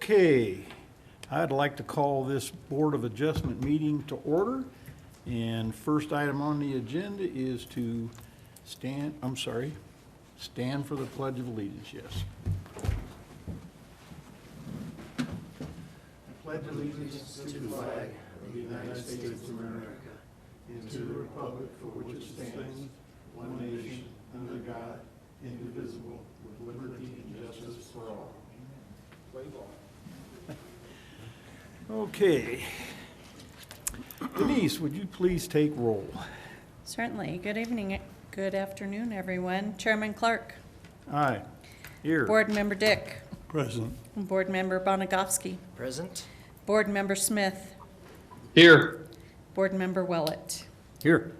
Okay, I'd like to call this Board of Adjustment meeting to order. And first item on the agenda is to stand for the Pledge of Allegiance, yes. I pledge allegiance to the flag of the United States of America and to the republic for which it stands, one nation, under God, indivisible, with liberty and justice for all. Okay. Denise, would you please take roll? Certainly. Good evening, good afternoon, everyone. Chairman Clark. Aye. Here. Board Member Dick. Present. Board Member Bonagowski. Present. Board Member Smith. Here. Board Member Willett. Here.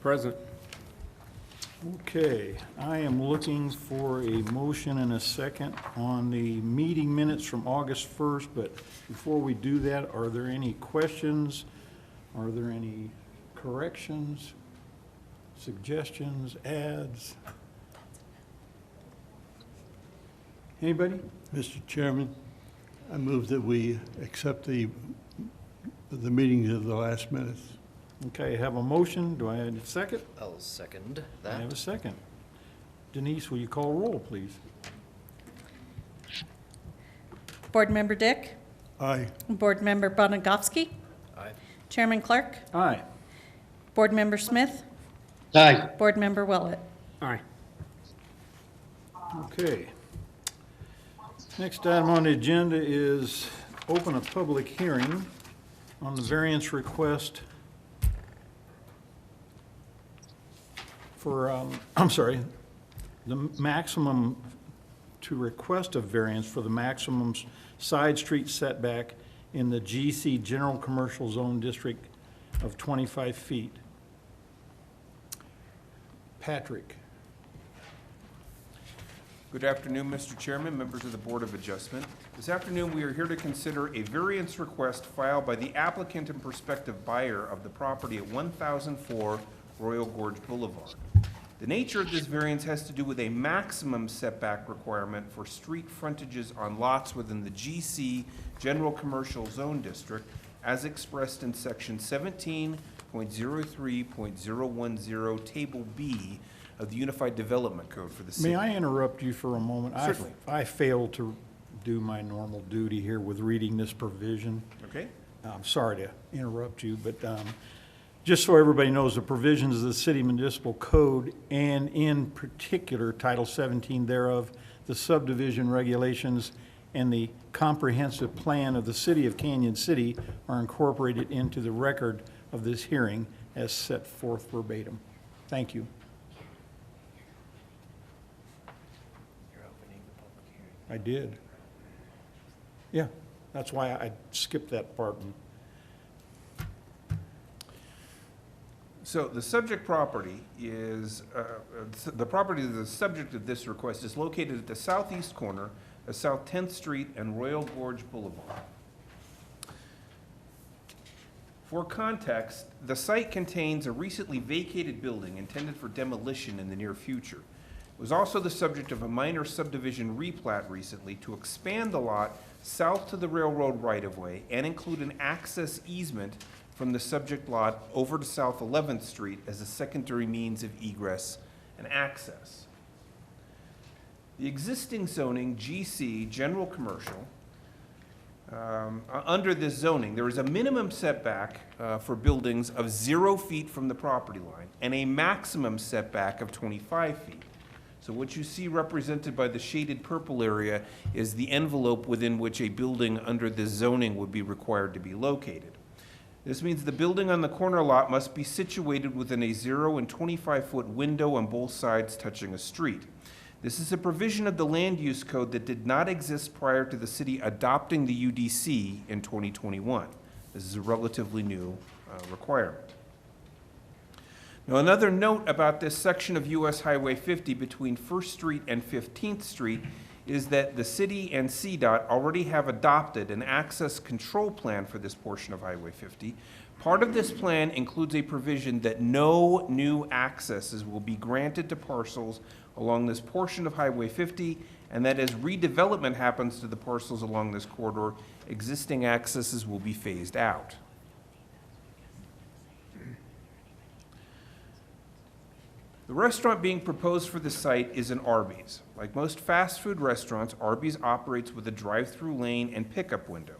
Present. Okay, I am looking for a motion and a second on the meeting minutes from August 1st, but before we do that, are there any questions? Are there any corrections, suggestions, adds? Anybody? Mr. Chairman, I move that we accept the meetings of the last minutes. Okay, I have a motion. Do I have a second? I'll second I have that. a second. Denise, will you call roll, please? Board Member Dick. Aye. Board Member Bonagowski. Aye. Chairman Clark. Aye. Board Member Smith. Aye. Board Member Willett. Aye. Okay. Next item on the agenda is open a public hearing on the variance request for, the maximum, to request a variance for the maximum side street setback in the GC General Commercial Zone District of 25 feet. Patrick. Good afternoon, Mr. Chairman, members of the Board of Adjustment. This afternoon, we are here to consider a variance request filed by the applicant and prospective buyer of the property at 1004 Royal Gorge Boulevard. The nature of this variance has to do with a maximum setback requirement for street frontages on lots within the GC General Commercial Zone District as expressed in section 17.03.010, Table B of the Unified Development Code for the city. May I interrupt you for a moment? Certainly. I failed to do my normal duty here with reading this provision. Okay? I'm sorry to interrupt you, but just so everybody knows, the provisions of the City Municipal Code, and in particular Title 17 thereof, the subdivision regulations, and the comprehensive plan of the City of Canyon City are incorporated into the record of this hearing as set forth verbatim. Thank you. You're opening the public hearing. I did. Yeah, that's why I skipped that part. So the subject property is, the property that is the subject of this request is located at the southeast corner of South 10th Street and Royal Gorge Boulevard. For context, the site contains a recently vacated building intended for demolition in the near future. It was also the subject of a minor subdivision replat recently to expand the lot south to the railroad right-of-way and include an access easement from the subject lot over to South 11th Street as a secondary means of egress and access. The existing zoning, GC, General Commercial, under this zoning, there is a minimum setback for buildings of 0 feet from the property line and a maximum setback of 25 feet. So what you see represented by the shaded purple area is the envelope within which a building under this zoning would be required to be located. This means the building on the corner lot must be situated within a 0 and 25-foot window on both sides touching a street. This is a provision of the land use code that did not exist prior to the city adopting the UDC in 2021. This is a relatively new requirement. Now, another note about this section of US Highway 50 between 1st Street and 15th Street is that the city and CDOT already have adopted an access control plan for this portion of Highway 50, Part of this plan includes a provision that no new accesses will be granted to parcels along this portion of Highway 50, and that as redevelopment happens to the parcels along this corridor, existing accesses will be phased out. The restaurant being proposed for the site is an Arby's. Like most fast food restaurants, Arby's operates with a drive-through lane and pickup window.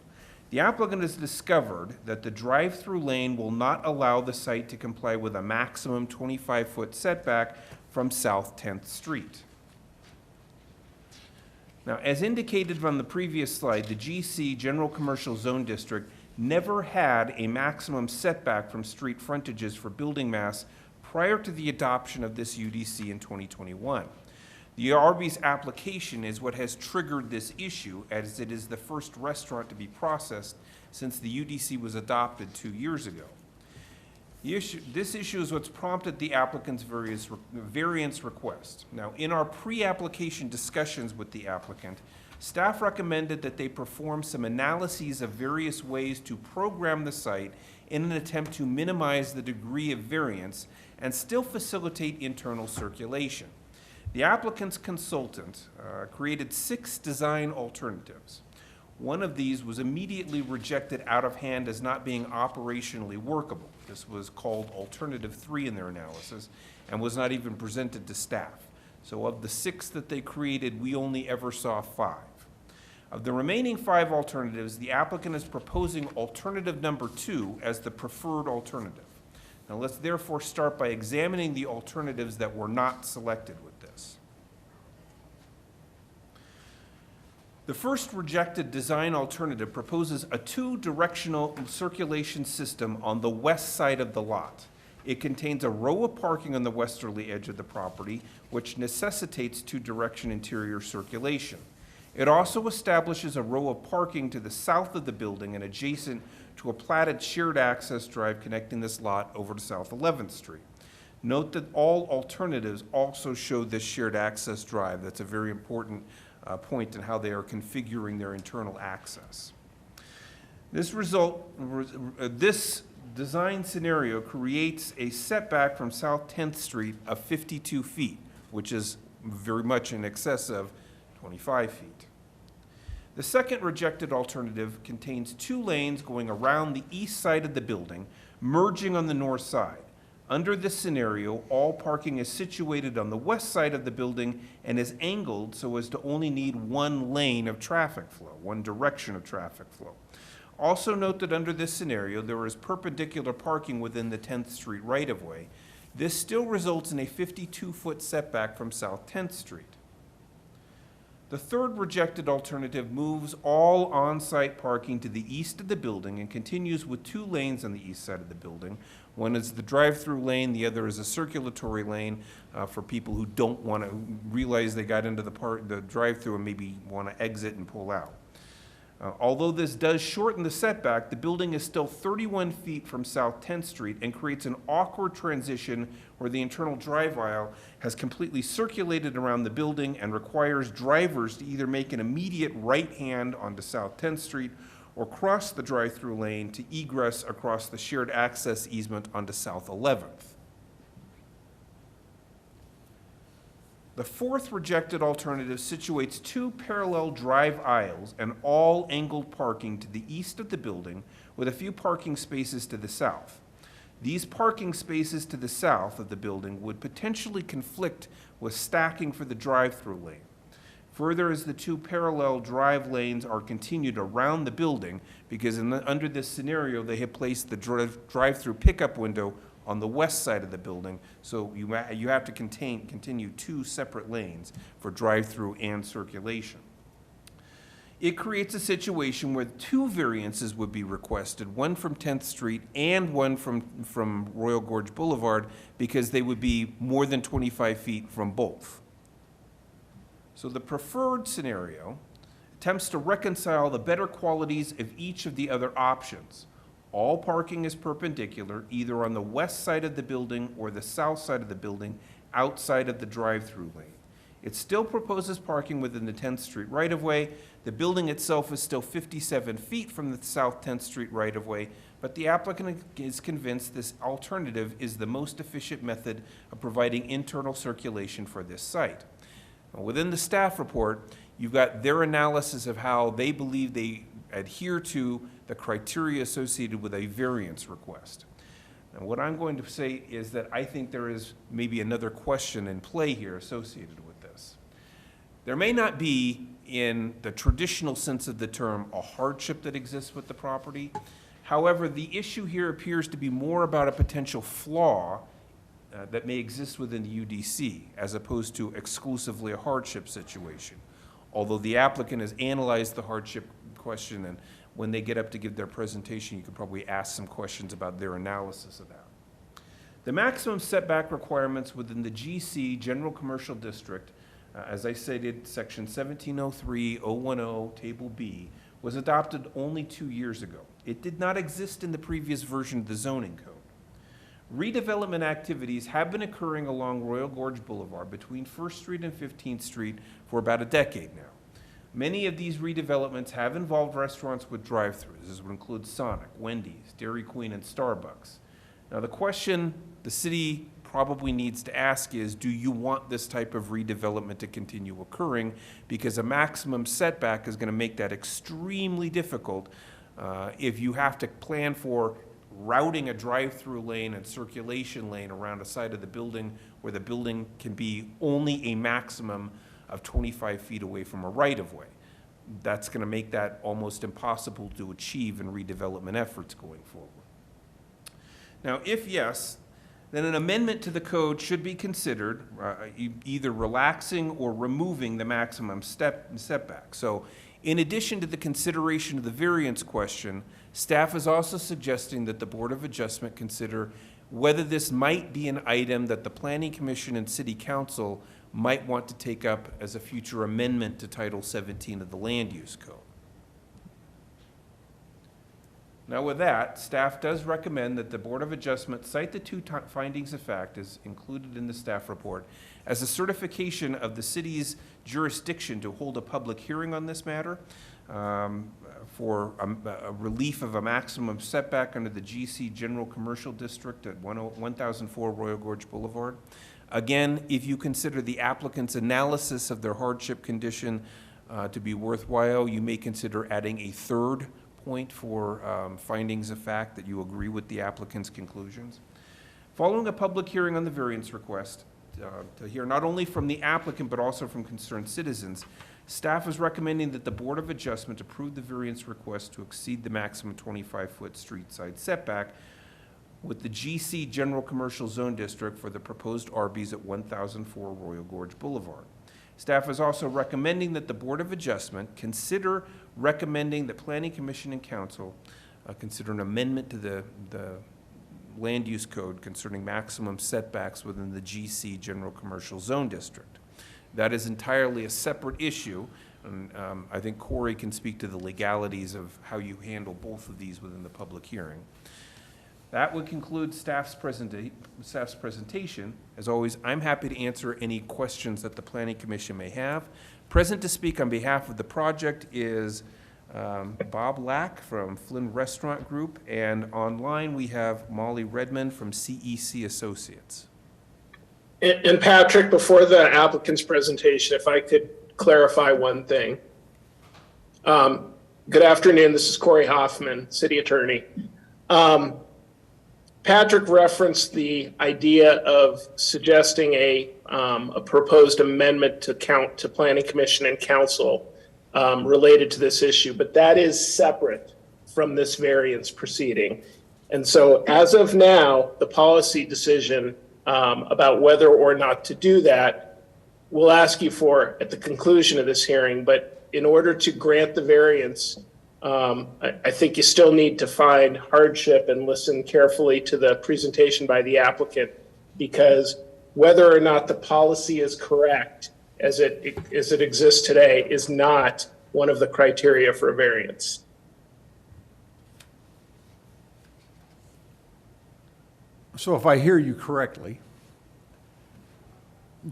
The applicant has discovered that the drive-through lane will not allow the site to comply with a maximum 25-foot setback from South 10th Street. Now, as indicated on the previous slide, the GC, General Commercial Zone District, never had a maximum setback from street frontages for building mass prior to the adoption of this UDC in 2021. The Arby's application is what has triggered this issue, as it is the first restaurant to be processed since the UDC was adopted 2 years ago. This issue is what's prompted the applicant's variance request. Now, in our pre-application discussions with the applicant, staff recommended that they perform some analyses of various ways to program the site in an attempt to minimize the degree of variance and still facilitate internal circulation. The applicant's consultant created 6 design alternatives. One of these was immediately rejected out of hand as not being operationally workable. This was called Alternative 3 in their analysis and was not even presented to staff. So of the 6 that they created, we only ever saw 5. Of the remaining 5 alternatives, the applicant is proposing alternative number 2 as the preferred alternative. Now let's therefore start by examining the alternatives that were not selected with this. The first rejected design alternative proposes a 2-directional circulation system on the west side of the lot. It contains a row of parking on the westerly edge of the property, which necessitates 2-direction interior circulation. It also establishes a row of parking to the south of the building and adjacent to a platted shared access drive connecting this lot over to South 11th Street. Note that all alternatives also show this shared access drive. That's a very important point in how they are configuring their internal access. This design scenario creates a setback from South 10th Street of 52 feet, which is very much in excess of 25 feet. The second rejected alternative contains 2 lanes going around the east side of the building, merging on the north side. Under this scenario, all parking is situated on the west side of the building and is angled so as to only need 1 lane of traffic flow, 1 direction of traffic flow. Also note that under this scenario, there is perpendicular parking within the 10th Street right-of-way. This still results in a 52-foot setback from South 10th Street. The third rejected alternative moves all on-site parking to the east of the building and continues with 2 lanes on the east side of the building. One is the drive-through lane, the other is a circulatory lane for people who don't want to realize they got into the drive-through and maybe want to exit and pull out. Although this does shorten the setback, the building is still 31 feet from South 10th Street and creates an awkward transition where the internal drive aisle has completely circulated around the building and requires drivers to either make an immediate right hand onto South 10th Street or cross the drive-through lane to egress across the shared access easement onto South 11th. The fourth rejected alternative situates 2 parallel drive aisles and all angled parking to the east of the building with a few parking spaces to the south. These parking spaces to the south of the building would potentially conflict with stacking for the drive-through lane. Further, as the 2 parallel drive lanes are continued around the building, because under this scenario, they have placed the drive-through pickup window on the west side of the building, so you have to continue 2 separate lanes for drive-through and circulation. It creates a situation where 2 variances would be requested, one from 10th Street and one from Royal Gorge Boulevard, because they would be more than 25 feet from both. So the preferred scenario attempts to reconcile the better qualities of each of the other options. All parking is perpendicular, either on the west side of the building or the south side of the building, outside of the drive-through lane. It still proposes parking within the 10th Street right-of-way. The building itself is still 57 feet from the South 10th Street right-of-way, but the applicant is convinced this alternative is the most efficient method of providing internal circulation for this site. Now, within the staff report, you've got their analysis of how they believe they adhere to the criteria associated with a variance request. Now, what I'm going to say is that I think there is maybe another question in play here associated with this. There may not be, in the traditional sense of the term, a hardship that exists with the property. However, the issue here appears to be more about a potential flaw that may exist within the UDC, as opposed to exclusively a hardship situation. Although the applicant has analyzed the hardship question, and when they get up to give their presentation, you could probably ask some questions about their analysis of that. The maximum setback requirements within the GC General Commercial District, as I stated, section 1703.010, table B, was adopted only 2 years ago. It did not exist in the previous version of the zoning code. Redevelopment activities have been occurring along Royal Gorge Boulevard between 1st Street and 15th Street for about a decade now. Many of these redevelopments have involved restaurants with drive-throughs. This would include Sonic, Wendy's, Dairy Queen, and Starbucks. Now, the question the city probably needs to ask is, do you want this type of redevelopment to continue occurring? Because a maximum setback is going to make that extremely difficult if you have to plan for routing a drive-through lane and circulation lane around a side of the building where the building can be only a maximum of 25 feet away from a right-of-way. That's going to make that almost impossible to achieve in redevelopment efforts going forward. Now, if yes, then an amendment to the code should be considered, either relaxing or removing the maximum setback. So, in addition to the consideration of the variance question, staff is also suggesting that the Board of Adjustment consider whether this might be an item that the Planning Commission and City Council might want to take up as a future amendment to Title 17 of the Land Use Code. Now, with that, staff does recommend that the Board of Adjustment cite the two findings of fact as included in the staff report as a certification of the city's jurisdiction to hold a public hearing on this matter for a relief of a maximum setback under the GC General Commercial District at 1004 Royal Gorge Boulevard. Again, if you consider the applicant's analysis of their hardship condition to be worthwhile, you may consider adding a third point for findings of fact that you agree with the applicant's conclusions. Following a public hearing on the variance request, to hear not only from the applicant but also from concerned citizens, staff is recommending that the Board of Adjustment approve the variance request to exceed the maximum 25-foot street side setback with the GC General Commercial Zone District for the proposed Arby's at 1004 Royal Gorge Boulevard. Staff is also recommending that the Board of Adjustment consider recommending the Planning Commission and Council consider an amendment to the Land Use Code concerning maximum setbacks within the GC General Commercial Zone District. That is entirely a separate issue, and I think Corey can speak to the legalities of how you handle both of these within the public hearing. That would conclude staff's presentation. As always, I'm happy to answer any questions that the Planning Commission may have. Present to speak on behalf of the project is Bob Lack from Flynn Restaurant Group, and online we have Molly Redmond from CEC Associates. And Patrick, before the applicant's presentation, if I could clarify one thing. Good afternoon, this is Corey Hoffman, City Attorney. Patrick referenced the idea of suggesting a proposed amendment to Planning Commission and Council related to this issue, but that is separate from this variance proceeding. And so as of now, the policy decision about whether or not to do that, we'll ask you for at the conclusion of this hearing, but in order to grant the variance, I think you still need to find hardship and listen carefully to the presentation by the applicant, because whether or not the policy is correct as it exists today is not one of the criteria for a variance. So if I hear you correctly,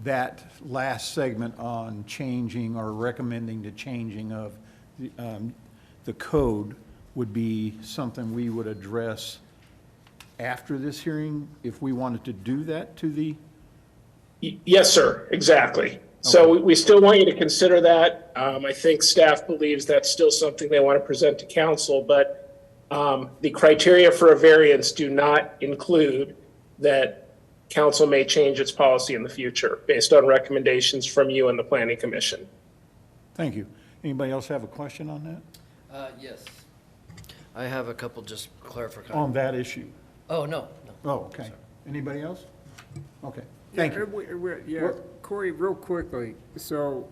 that last segment on changing or recommending the changing of the code would be something we would address after this hearing if we wanted to do that to the, Yes, sir, exactly. So we still want you to consider that. I think staff believes that's still something they want to present to council, but the criteria for a variance do not include that council may change its policy in the future based on recommendations from you and the planning commission. thank you. Anybody else have a question on that? Yes. I have a couple just clarifications. On that issue? Oh, no, no. Oh, okay. Anybody else? Okay, thank you. Yeah, Corey, real quickly, so,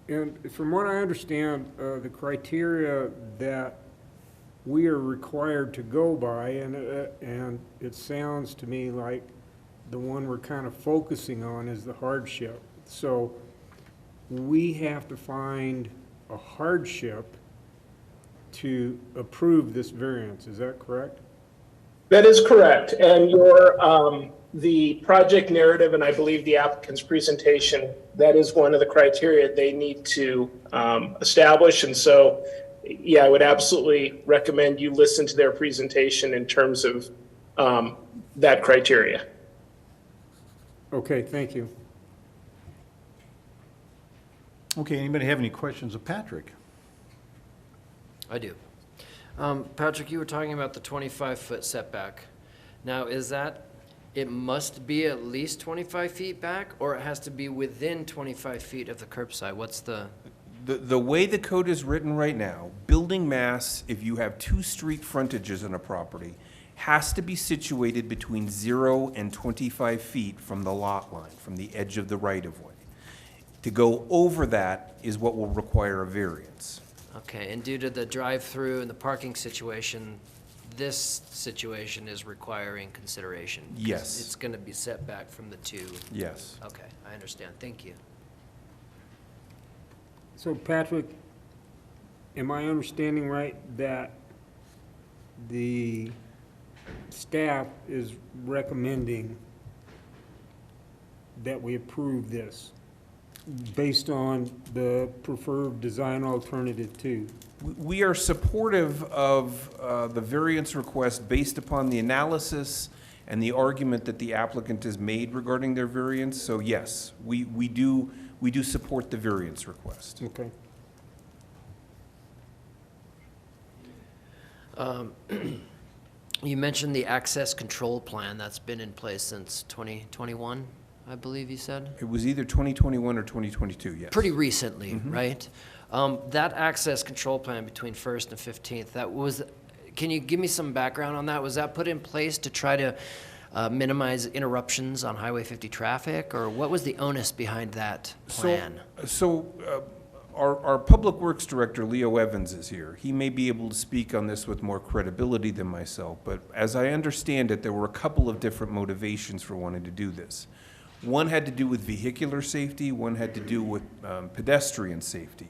and from what I understand, the criteria that we are required to go by, and it sounds to me like the one we're kind of focusing on is the hardship. So we have to find a hardship to approve this variance, is that correct? That is correct. And the project narrative, and I believe the applicant's presentation, that is one of the criteria they need to establish. And so, yeah, I would absolutely recommend you listen to their presentation in terms of that criteria. Okay, thank you. Okay, anybody have any questions of Patrick? I do. Patrick, you were talking about the 25-foot setback. Now, is that, it must be at least 25 feet back, or it has to be within 25 feet of the curbside? What's the? The way the code is written right now, building mass, if you have two street frontages on a property, has to be situated between 0 and 25 feet from the lot line, from the edge of the right-of-way. To go over that is what will require a variance. Okay, and due to the drive-through and the parking situation, this situation is requiring consideration? 'Cause Yes. It's gonna be set back from the two. Yes. Okay, I understand. Thank you. So Patrick, am I understanding right that the staff is recommending that we approve this based on the preferred design alternative two? We are supportive of the variance request based upon the analysis and the argument that the applicant has made regarding their variance. So yes, we do support the variance request. Okay. You mentioned the access control plan that's been in place since 2021, I believe you said? It was either 2021 or 2022, yes. Pretty recently, right? That access control plan between First and 15th, that was, can you give me some background on that? Was that put in place to try to minimize interruptions on Highway 50 traffic, or what was the onus behind that plan? Our Public Works Director, Leo Evans, is here. He may be able to speak on this with more credibility than myself, but as I understand it, there were a couple of different motivations for wanting to do this. One had to do with vehicular safety, one had to do with pedestrian safety.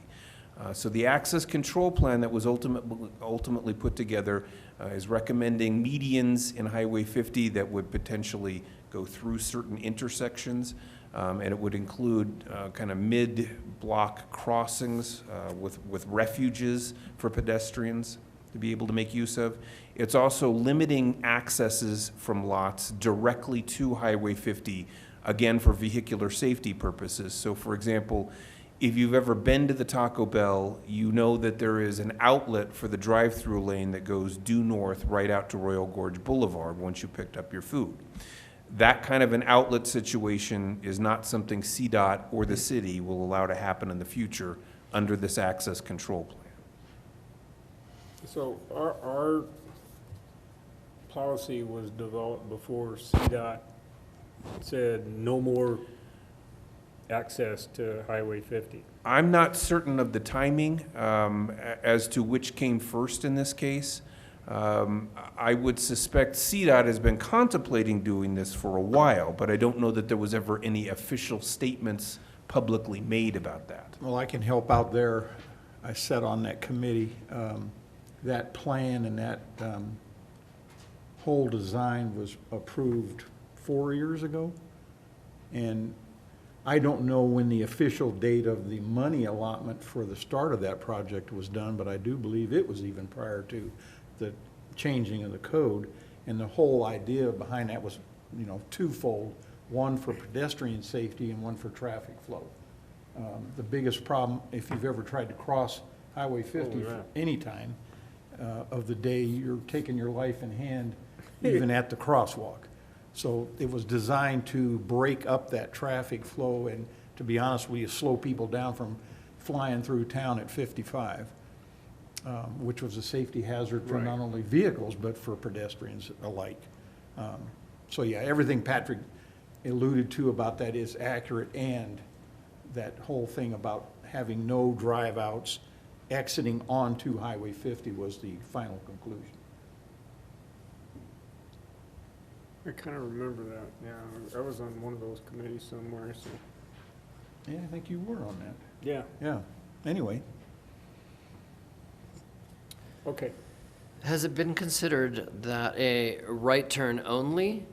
So the access control plan that was ultimately put together is recommending medians in Highway 50 that would potentially go through certain intersections, and it would include kind of mid-block crossings with refuges for pedestrians to be able to make use of. It's also limiting accesses from lots directly to Highway 50, again, for vehicular safety purposes. So for example, if you've ever been to the Taco Bell, you know that there is an outlet for the drive-through lane that goes due north right out to Royal Gorge Boulevard once you picked up your food. That kind of an outlet situation is not something CDOT or the city will allow to happen in the future under this access control plan. So our policy was developed before CDOT said no more access to Highway 50. I'm not certain of the timing as to which came first in this case. I would suspect CDOT has been contemplating doing this for a while, but I don't know that there was ever any official statements publicly made about that. Well, I can help out there. I sat on that committee. That plan and that whole design was approved 4 years ago. And I don't know when the official date of the money allotment for the start of that project was done, but I do believe it was even prior to the changing of the code. And the whole idea behind that was, you know, twofold, one for pedestrian safety and one for traffic flow. The biggest problem, if you've ever tried to cross Highway 50 any time of the day, you're taking your life in hand, even at the crosswalk. So it was designed to break up that traffic flow and, to be honest with you, slow people down from flying through town at 55, which was a safety hazard for not only vehicles, but for pedestrians alike. So yeah, everything Patrick alluded to about that is accurate, and that whole thing about having no drive-outs exiting onto Highway 50 was the final conclusion. I kind of remember that, yeah. I was on one of those committees somewhere, so, Yeah, I think you were on that. yeah, Yeah, anyway. okay. Has it been considered that a right turn only,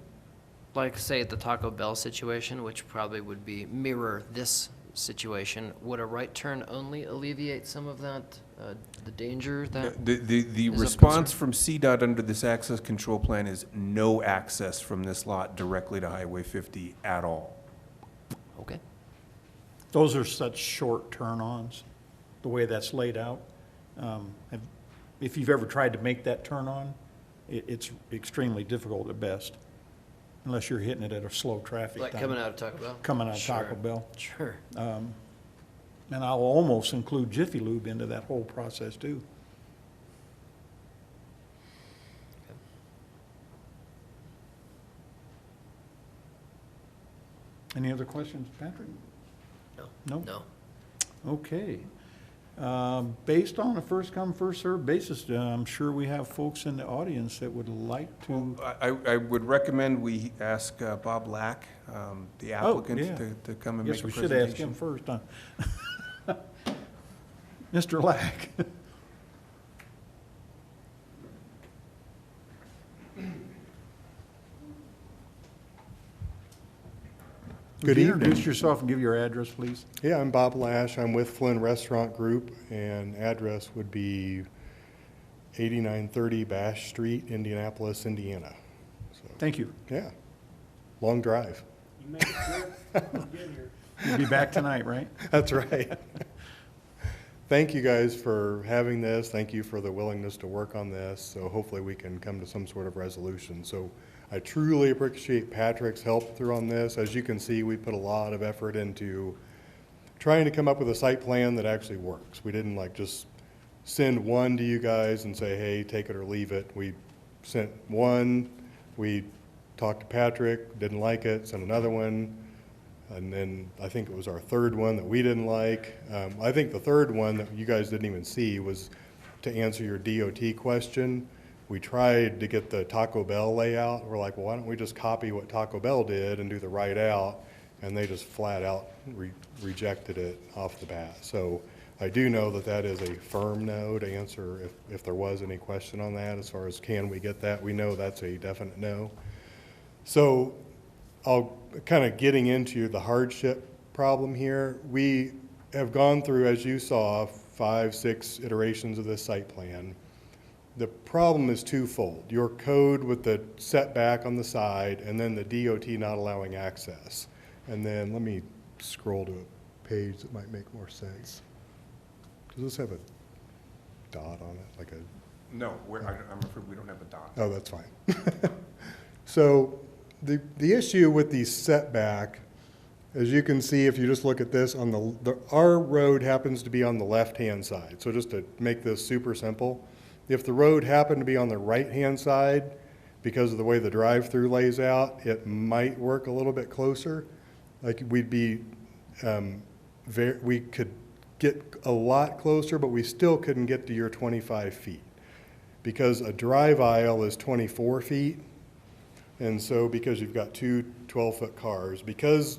like say at the Taco Bell situation, which probably would be mirror this situation, would a right turn only alleviate some of that, the danger that? The is of response concern? from CDOT under this access control plan is no access from this lot directly to Highway 50 at all. Okay. Those are such short turn-ons, the way that's laid out. If you've ever tried to make that turn-on, it's extremely difficult at best, unless you're hitting it at a slow traffic Like time. coming out of Taco Bell? Coming out of Taco Sure. Bell. Sure. And I'll almost include Jiffy Lube into that whole process too. Any other questions, Patrick? No. No? No. Okay. Based on a first-come, first-served basis, I'm sure we have folks in the audience that would like to. I would recommend we ask Bob Lack, the applicant, yeah. to come and make Guess a we presentation. should ask him first, huh? Mr. Lack. Good Would you evening. introduce yourself and give your address, please? Yeah, I'm Bob Lash. I'm with Flynn Restaurant Group, and address would be 8930 Bash Street, Indianapolis, Indiana. So, Thank you. yeah, long drive. You made it good. Get here. You'll be back tonight, right? That's right. Thank you guys for having this. Thank you for the willingness to work on this. So hopefully we can come to some sort of resolution. So I truly appreciate Patrick's help through on this. As you can see, we put a lot of effort into trying to come up with a site plan that actually works. We didn't like just send one to you guys and say, hey, take it or leave it. We sent one, we talked to Patrick, didn't like it, sent another one, and then I think it was our third one that we didn't like. I think the third one that you guys didn't even see was to answer your DOT question. We tried to get the Taco Bell layout. We're like, well, why don't we just copy what Taco Bell did and do the right out? And they just flat out rejected it off the bat. So I do know that that is a firm no to answer if there was any question on that as far as can we get that. We know that's a definite no. So I'll kind of getting into the hardship problem here. We have gone through, as you saw, 5, 6 iterations of this site plan. The problem is twofold. Your code with the setback on the side and then the DOT not allowing access. And then let me scroll to a page that might make more sense. Does this have a dot on it, like a? No, I'm afraid we don't have a dot. Oh, that's fine. So the issue with the setback, as you can see, if you just look at this, on our road happens to be on the left-hand side. So just to make this super simple, if the road happened to be on the right-hand side, because of the way the drive-through lays out, it might work a little bit closer. Like we'd be, we could get a lot closer, but we still couldn't get to your 25 feet. Because a drive aisle is 24 feet, and so because you've got two 12-foot cars, because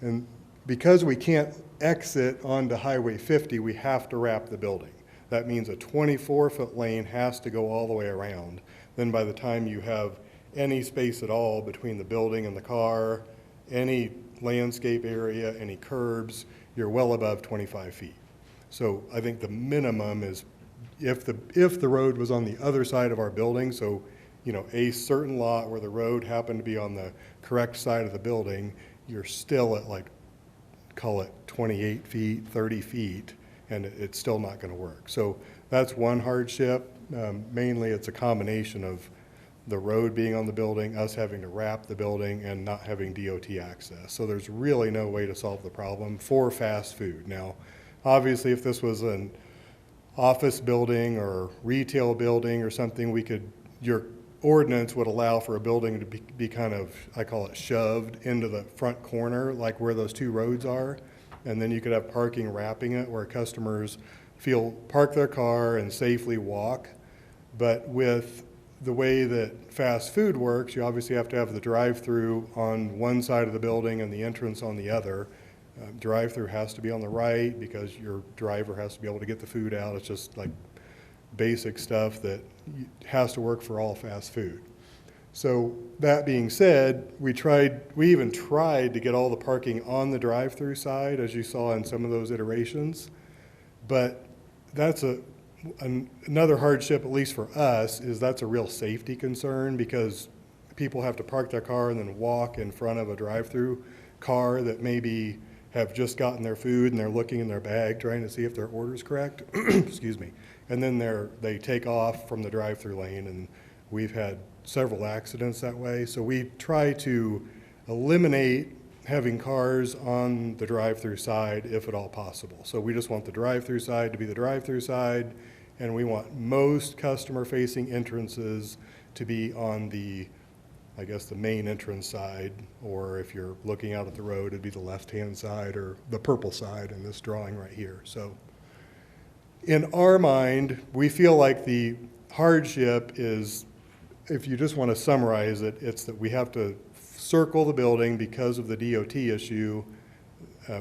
we can't exit onto Highway 50, we have to wrap the building. That means a 24-foot lane has to go all the way around. Then by the time you have any space at all between the building and the car, any landscape area, any curbs, you're well above 25 feet. So I think the minimum is if the road was on the other side of our building, so, you know, a certain lot where the road happened to be on the correct side of the building, you're still at like, call it 28 feet, 30 feet, and it's still not going to work. So that's one hardship. Mainly it's a combination of the road being on the building, us having to wrap the building, and not having DOT access. So there's really no way to solve the problem for fast food. Now, obviously, if this was an office building or retail building or something, your ordinance would allow for a building to be kind of, I call it shoved into the front corner, like where those two roads are. And then you could have parking wrapping it where customers park their car and safely walk. But with the way that fast food works, you obviously have to have the drive-through on one side of the building and the entrance on the other. Drive-through has to be on the right because your driver has to be able to get the food out. It's just like basic stuff that has to work for all fast food. So that being said, we even tried to get all the parking on the drive-through side, as you saw in some of those iterations. But that's another hardship, at least for us, is that's a real safety concern because people have to park their car and then walk in front of a drive-through car that maybe have just gotten their food and they're looking in their bag trying to see if their order's correct. Excuse me. And then they take off from the drive-through lane, and we've had several accidents that way. So we try to eliminate having cars on the drive-through side if at all possible. So we just want the drive-through side to be the drive-through side, and we want most customer-facing entrances to be on the, I guess, the main entrance side, or if you're looking out at the road, it'd be the left-hand side or the purple side in this drawing right here. So in our mind, we feel like the hardship is, if you just want to summarize it, it's that we have to circle the building because of the DOT issue.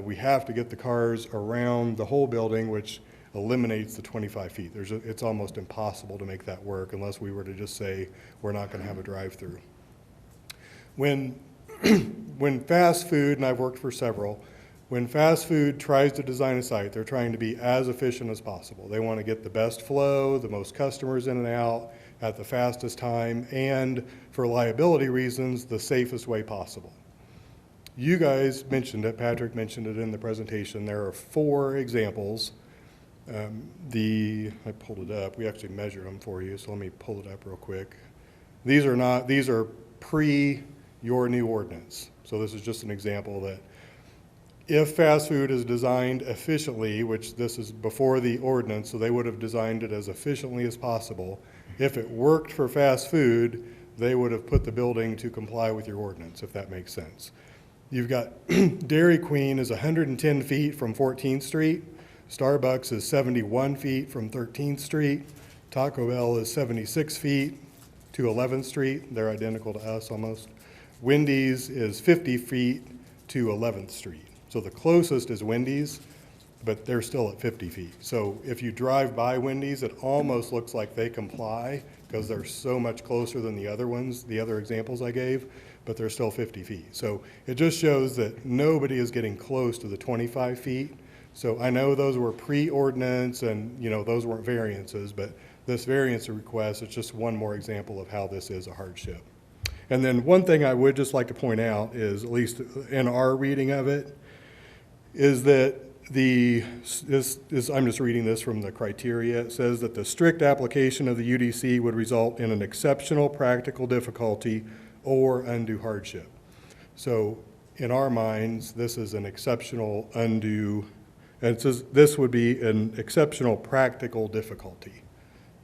We have to get the cars around the whole building, which eliminates the 25 feet. It's almost impossible to make that work unless we were to just say we're not going to have a drive-through. When fast food, and I've worked for several, when fast food tries to design a site, they're trying to be as efficient as possible. They want to get the best flow, the most customers in and out at the fastest time, and for liability reasons, the safest way possible. You guys mentioned it, Patrick mentioned it in the presentation. There are 4 examples. I pulled it up. We actually measured them for you, so let me pull it up real quick. These are pre your new ordinance. So this is just an example that if fast food is designed efficiently, which this is before the ordinance, so they would have designed it as efficiently as possible. If it worked for fast food, they would have put the building to comply with your ordinance, if that makes sense. You've got Dairy Queen is 110 feet from 14th Street. Starbucks is 71 feet from 13th Street. Taco Bell is 76 feet to 11th Street. They're identical to us almost. Wendy's is 50 feet to 11th Street. So the closest is Wendy's, but they're still at 50 feet. So if you drive by Wendy's, it almost looks like they comply because they're so much closer than the other ones, the other examples I gave, but they're still 50 feet. So it just shows that nobody is getting close to the 25 feet. So I know those were pre-ordinance and, those weren't variances, but this variance request is just one more example of how this is a hardship. And then one thing I would just like to point out is, at least in our reading of it, is that I'm just reading this from the criteria. It says that the strict application of the UDC would result in an exceptional practical difficulty or undue hardship. So in our minds, this is an exceptional undue, and it says this would be an exceptional practical difficulty.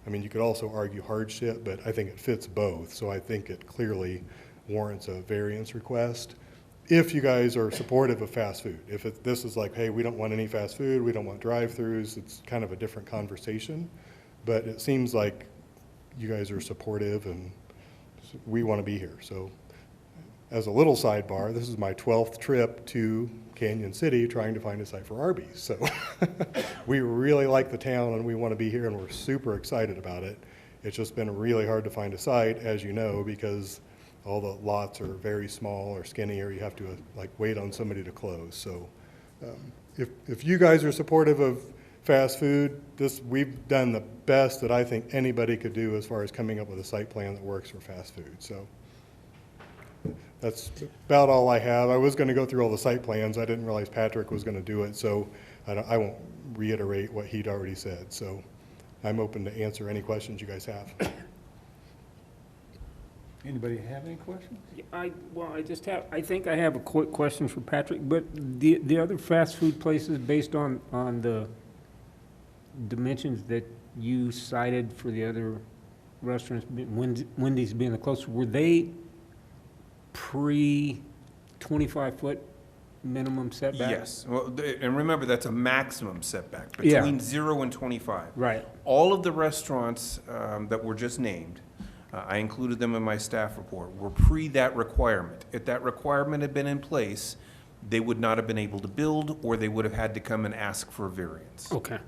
I mean, you could also argue hardship, but I think it fits both. So I think it clearly warrants a variance request. If you guys are supportive of fast food, if this is like, hey, we don't want any fast food, we don't want drive-throughs, it's kind of a different conversation. But it seems like you guys are supportive and we want to be here. So as a little sidebar, this is my 12th trip to Canyon City trying to find a site for Arby's. So we really like the town and we want to be here and we're super excited about it. It's just been really hard to find a site, as you know, because all the lots are very small or skinny, or you have to like wait on somebody to close. So if you guys are supportive of fast food, we've done the best that I think anybody could do as far as coming up with a site plan that works for fast food. So that's about all I have. I was going to go through all the site plans. I didn't realize Patrick was going to do it, so I won't reiterate what he'd already said. So I'm open to answer any questions you guys have. Anybody have any questions? I think I have a quick question for Patrick, but the other fast food places, based on the dimensions that you cited for the other restaurants, Wendy's being the closest, were they pre-25-foot minimum setback? Yes, well, and remember, that's a maximum setback Yeah. between 0 and 25. Right. All of the restaurants that were just named, I included them in my staff report, were pre that requirement. If that requirement had been in place, they would not have been able to build, or they would have had to come and ask for a variance. Okay.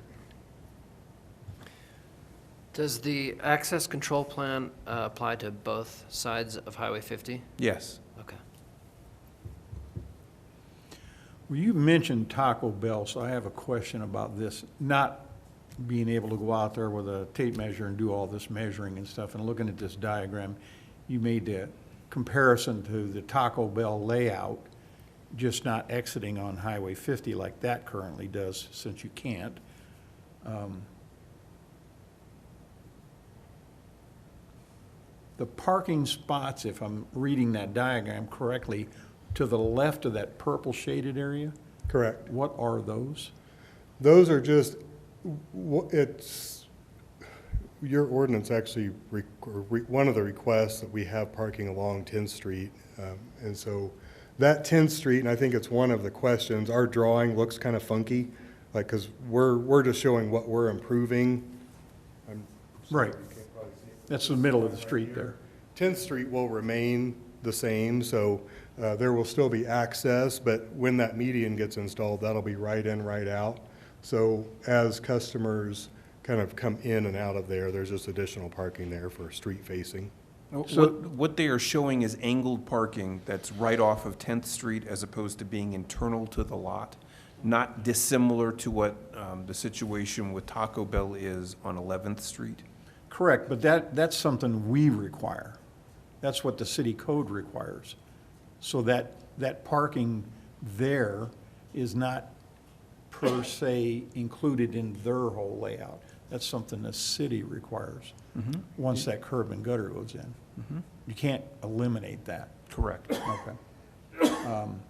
Does the access control plan apply to both sides of Highway 50? Yes. Okay. Well, you mentioned Taco Bell, so I have a question about this, not being able to go out there with a tape measure and do all this measuring and stuff, and looking at this diagram. You made the comparison to the Taco Bell layout, just not exiting on Highway 50 like that currently does, since you can't. The parking spots, if I'm reading that diagram correctly, to the left of that purple shaded area, Correct. what are those? Those are just, your ordinance actually, one of the requests that we have parking along 10th Street. And so that 10th Street, and I think it's one of the questions, our drawing looks kind of funky, like, because we're just showing what we're improving. Right. That's the middle of the street there. 10th Street will remain the same, so there will still be access, but when that median gets installed, that'll be right in, right out. So as customers kind of come in and out of there, there's just additional parking there for street facing. What they are showing is angled parking that's right off of 10th Street as opposed to being internal to the lot, not dissimilar to what the situation with Taco Bell is on 11th Street. Correct, but that's something we require. That's what the city code requires. So that parking there is not per se included in their whole layout. That's something the city requires, once that curb and gutter goes in. You can't eliminate that. Correct. Okay.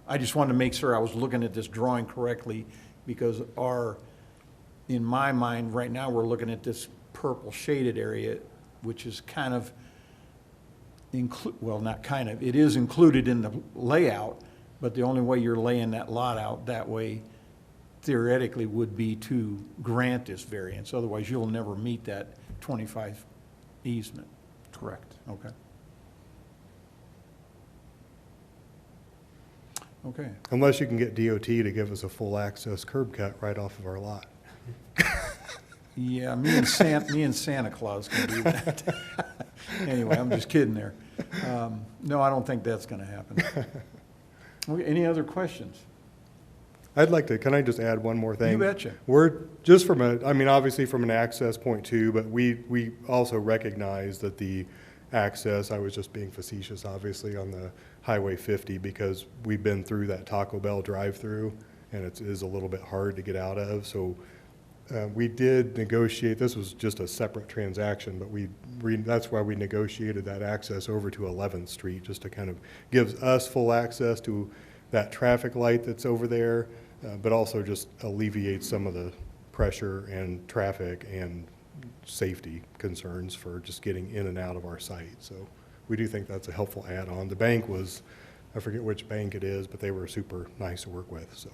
I just wanted to make sure I was looking at this drawing correctly, because in my mind, right now, we're looking at this purple shaded area, which is kind of, well, not kind of, it is included in the layout, but the only way you're laying that lot out that way theoretically would be to grant this variance. Otherwise, you'll never meet that 25 easement. Correct. Okay. Okay. Unless you can get DOT to give us a full access curb cut right off of our lot. Yeah, me and Santa Claus can do that. Anyway, I'm just kidding there. No, I don't think that's gonna happen. Okay, any other questions? Can I just add one more thing? You betcha. We're just obviously from an access point too, but we also recognize that the access, I was just being facetious, obviously, on the Highway 50, because we've been through that Taco Bell drive-through, and it is a little bit hard to get out of, so we did negotiate, this was just a separate transaction, but that's why we negotiated that access over to 11th Street, just to kind of gives us full access to that traffic light that's over there, but also just alleviates some of the pressure and traffic and safety concerns for just getting in and out of our site. So we do think that's a helpful add-on. The bank was, I forget which bank it is, but they were super nice to work with, so.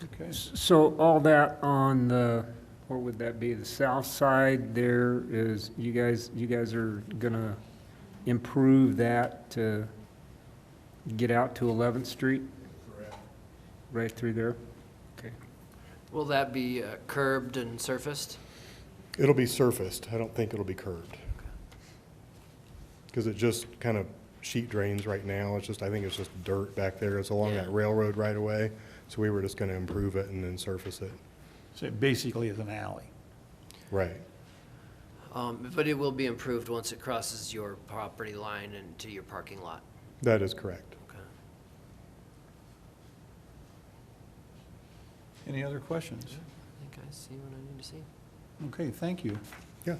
Okay. So all that on the, what would that be, the south side there is, you guys are gonna improve that to get out to 11th Street? Correct. Right through there? Okay. Will that be curbed and surfaced? It'll be surfaced. I don't think it'll be curved. because it just kind of sheet drains right now. It's just, I think it's just dirt back there. It's along that railroad right away. So we were just going to improve it and then surface it. So it basically is an alley. Right. But it will be improved once it crosses your property line into your parking lot. That is correct. Okay. Any other questions? I think I see what I need to see. Okay, thank you. Yeah.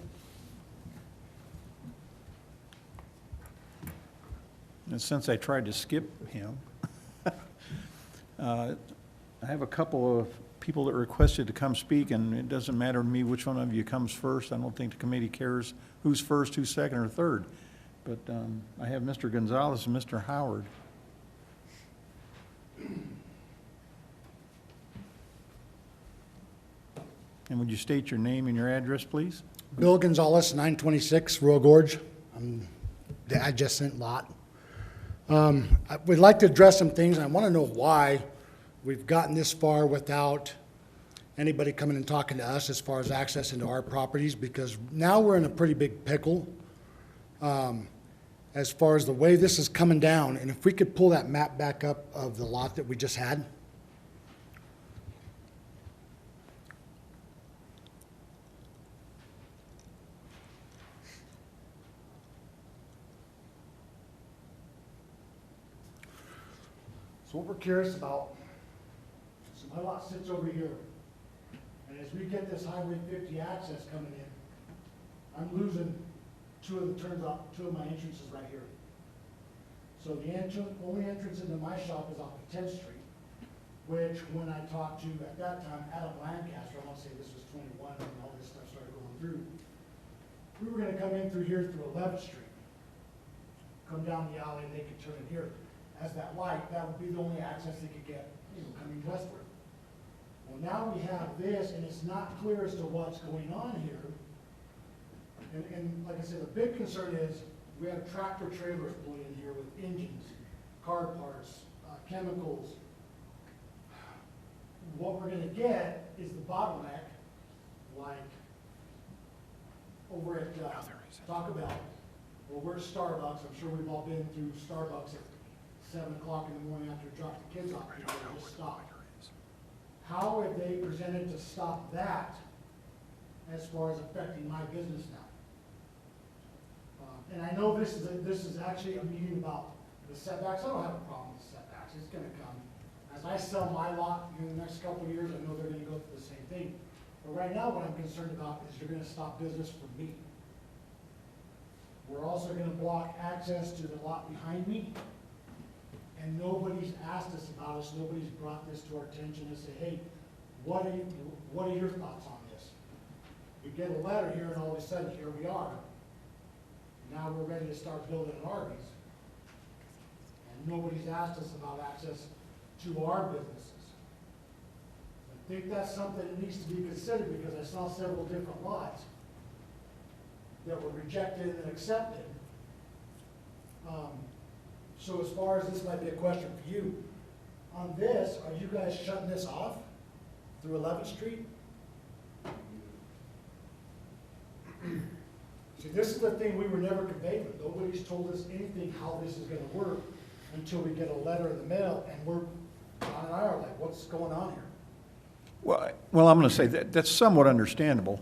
And since I tried to skip him, I have a couple of people that requested to come speak, and it doesn't matter to me which one of you comes first. I don't think the committee cares who's first, who's second, or third. But I have Mr. Gonzalez and Mr. Howard. And would you state your name and your address, please? Bill Gonzalez, 926 Royal Gorge. I'm the adjacent lot. We'd like to address some things, and I want to know why we've gotten this far without anybody coming and talking to us as far as access into our properties, because now we're in a pretty big pickle as far as the way this is coming down. And if we could pull that map back up of the lot that we just had. So what we're curious about, so my lot sits over here, and as we get this Highway 50 access coming in, I'm losing two of my entrances right here. So the only entrance into my shop is off of 10th Street, which when I talked to, at that time, Adam Lancaster, I want to say this was 21 when all this stuff started going through, we were gonna come in through here through 11th Street, come down the alley, and they could turn in here. As that light, that would be the only access they could get, coming westward. Well, now we have this, and it's not clear as to what's going on here. And like I said, the big concern is, we have tractor trailers pulling in here with engines, car parts, chemicals. What we're gonna get is the bottleneck, like over at Taco Bell, or we're at Starbucks. I'm sure we've all been through Starbucks at 7 o'clock in the morning after we drop the kids off, people just stop. How have they presented to stop that as far as affecting my business now? And I know this is actually a meeting about the setbacks. I don't have a problem with setbacks. It's gonna come. As I sell my lot in the next couple of years, I know they're gonna go through the same thing. But right now, what I'm concerned about is you're gonna stop business from me. We're also gonna block access to the lot behind me. And nobody's asked us about this, nobody's brought this to our attention and say, hey, what are your thoughts on this? We get a letter here, and all of a sudden, here we are. Now we're ready to start building an Arby's. And nobody's asked us about access to our businesses. I think that's something that needs to be considered, because I saw several different lots that were rejected and accepted. So as far as this might be a question for you, on this, are you guys shutting this off through 11th Street? See, this is the thing we were never conveyed with. Nobody's told us anything how this is gonna work until we get a letter in the mail, and John and I are like, what's going on here? Well, I'm going to say that's somewhat understandable,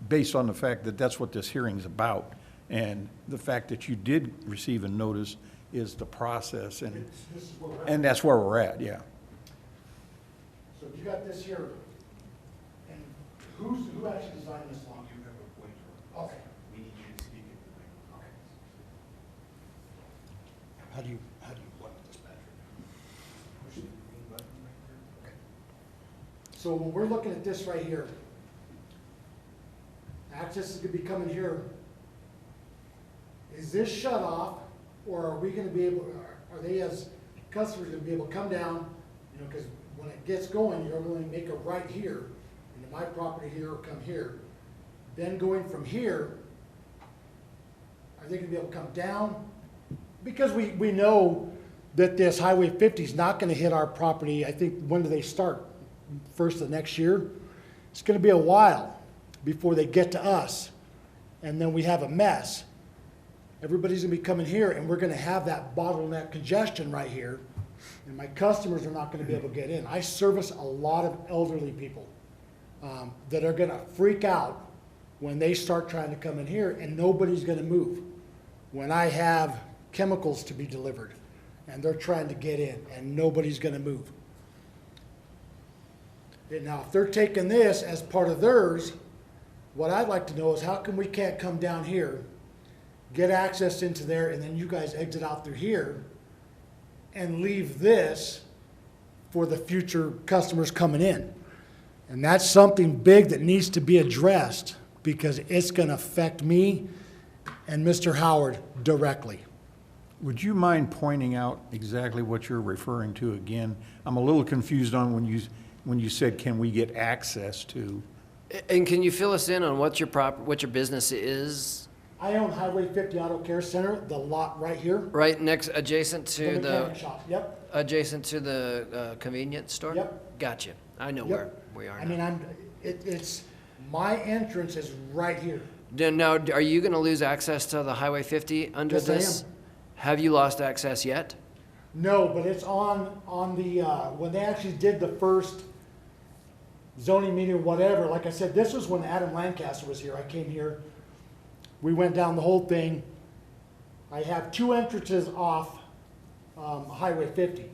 based on the fact that that's what this hearing's about, and the fact that you did receive a notice is the process, and This is where we're at. and that's where we're at, yeah. So you got this here, and who actually designed this law? Okay. We need you to speak into the microphone. Okay. How do you work this, Patrick? Push the green button right there. Okay. So when we're looking at this right here, access is gonna be coming here. Is this shut off, or are we gonna be able, are they as customers gonna be able to come down, because when it gets going, you're gonna make a right here, into my property here, or come here. Then going from here, are they gonna be able to come down? Because we know that this Highway 50 is not gonna hit our property. I think, when do they start? First of next year? It's gonna be a while before they get to us, and then we have a mess. everybody's gonna be coming here, and we're gonna have that bottleneck congestion right here, and my customers are not gonna be able to get in. I service a lot of elderly people that are gonna freak out when they start trying to come in here, and nobody's gonna move. When I have chemicals to be delivered, and they're trying to get in, and nobody's gonna move. And now, if they're taking this as part of theirs, what I'd like to know is how come we can't come down here, get access into there, and then you guys exit out through here, and leave this for the future customers coming in? And that's something big that needs to be addressed, because it's gonna affect me and Mr. Howard directly. Would you mind pointing out exactly what you're referring to again? I'm a little confused on when you said, can we get access to? And can you fill us in on what your business is? I own Highway 50 Auto Care Center, the lot right here. Right next, adjacent The to mechanic shop, yep, adjacent to the convenience store? Yep. Gotcha. I know Yep. where we are I mean, now. it's, my entrance is right here. Now, are you gonna lose access to the Highway 50 under Yes, I this? am. Have you lost access yet? No, but it's on the, when they actually did the first zoning meeting or whatever, like I said, this was when Adam Lancaster was here. I came here, we went down the whole thing. I have two entrances off Highway 50.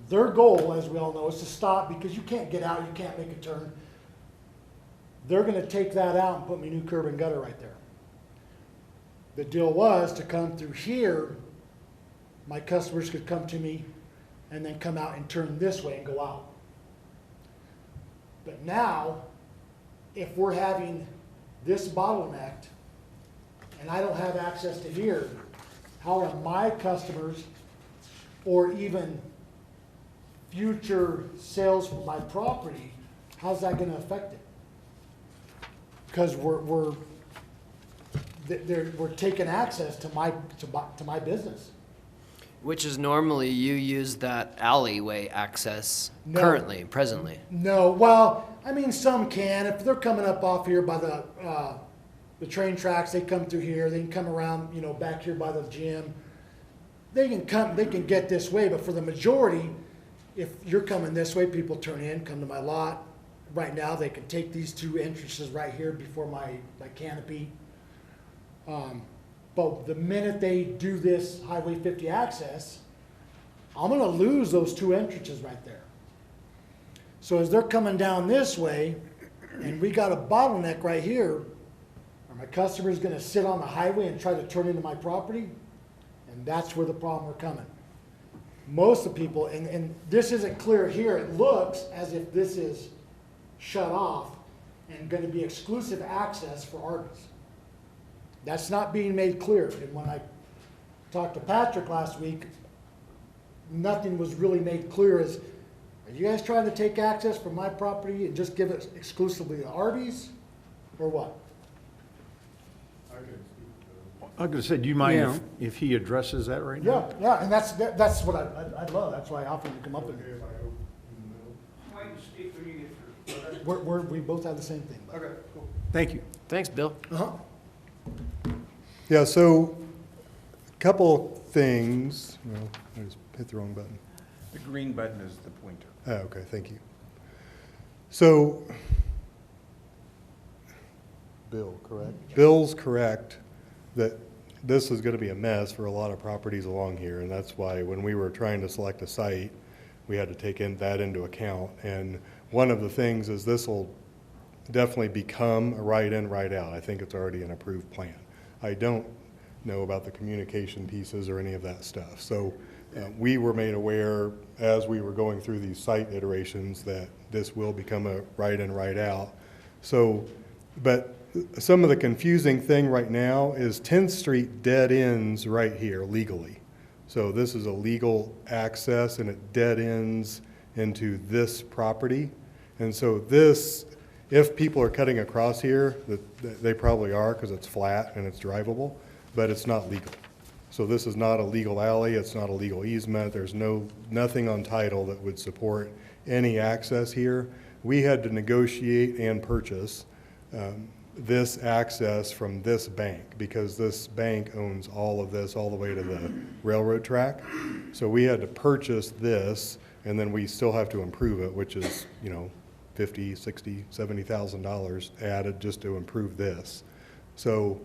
Their goal, as we all know, is to stop, because you can't get out, you can't make a turn. They're gonna take that out and put me new curb and gutter right there. The deal was to come through here, my customers could come to me and then come out and turn this way and go out. But now, if we're having this bottlenecked and I don't have access to here, how are my customers or even future sales for my property, how's that gonna affect it? Because we're taking access to my business. Which is normally you use that alleyway access No. currently, presently. No, well, I mean, some can. If they're coming up off here by the train tracks, they come through here, they can come around, you know, back here by the gym. They can get this way, but for the majority, if you're coming this way, people turn in, come to my lot. Right now, they can take these two entrances right here before my canopy. But the minute they do this Highway 50 access, I'm gonna lose those two entrances right there. So as they're coming down this way, and we got a bottleneck right here, are my customers gonna sit on the highway and try to turn into my property? And that's where the problem are coming. Most of the people, and this isn't clear here, it looks as if this is shut off and gonna be exclusive access for Arby's. That's not being made clear. And when I talked to Patrick last week, nothing was really made clear as, are you guys trying to take access from my property and just give it exclusively to Arby's, or what? I was gonna say, do you mind Yeah. if he addresses that right now? Yeah, and that's what I'd love. That's why I offered to come up and. We both have the same thing. Okay, cool. Thank you. Thanks, Bill. Uh-huh. Yeah, so a couple things. Well, I just hit the wrong button. The green button is the pointer. Oh, okay, thank you. So, Bill, correct? Bill's correct that this is gonna be a mess for a lot of properties along here, and that's why when we were trying to select a site, we had to take that into account. And one of the things is this will definitely become a right-in, right-out. I think it's already an approved plan. I don't know about the communication pieces or any of that stuff. So we were made aware as we were going through these site iterations that this will become a right-in, right-out. So, but some of the confusing thing right now is 10th Street dead ends right here legally. So this is a legal access and it dead ends into this property. And so this, if people are cutting across here, they probably are because it's flat and it's drivable, but it's not legal. So this is not a legal alley, it's not a legal easement, there's nothing on title that would support any access here. We had to negotiate and purchase this access from this bank, because this bank owns all of this all the way to the railroad track. So we had to purchase this, and then we still have to improve it, which is, you know, $50,000, $60,000, $70,000 added just to improve this. So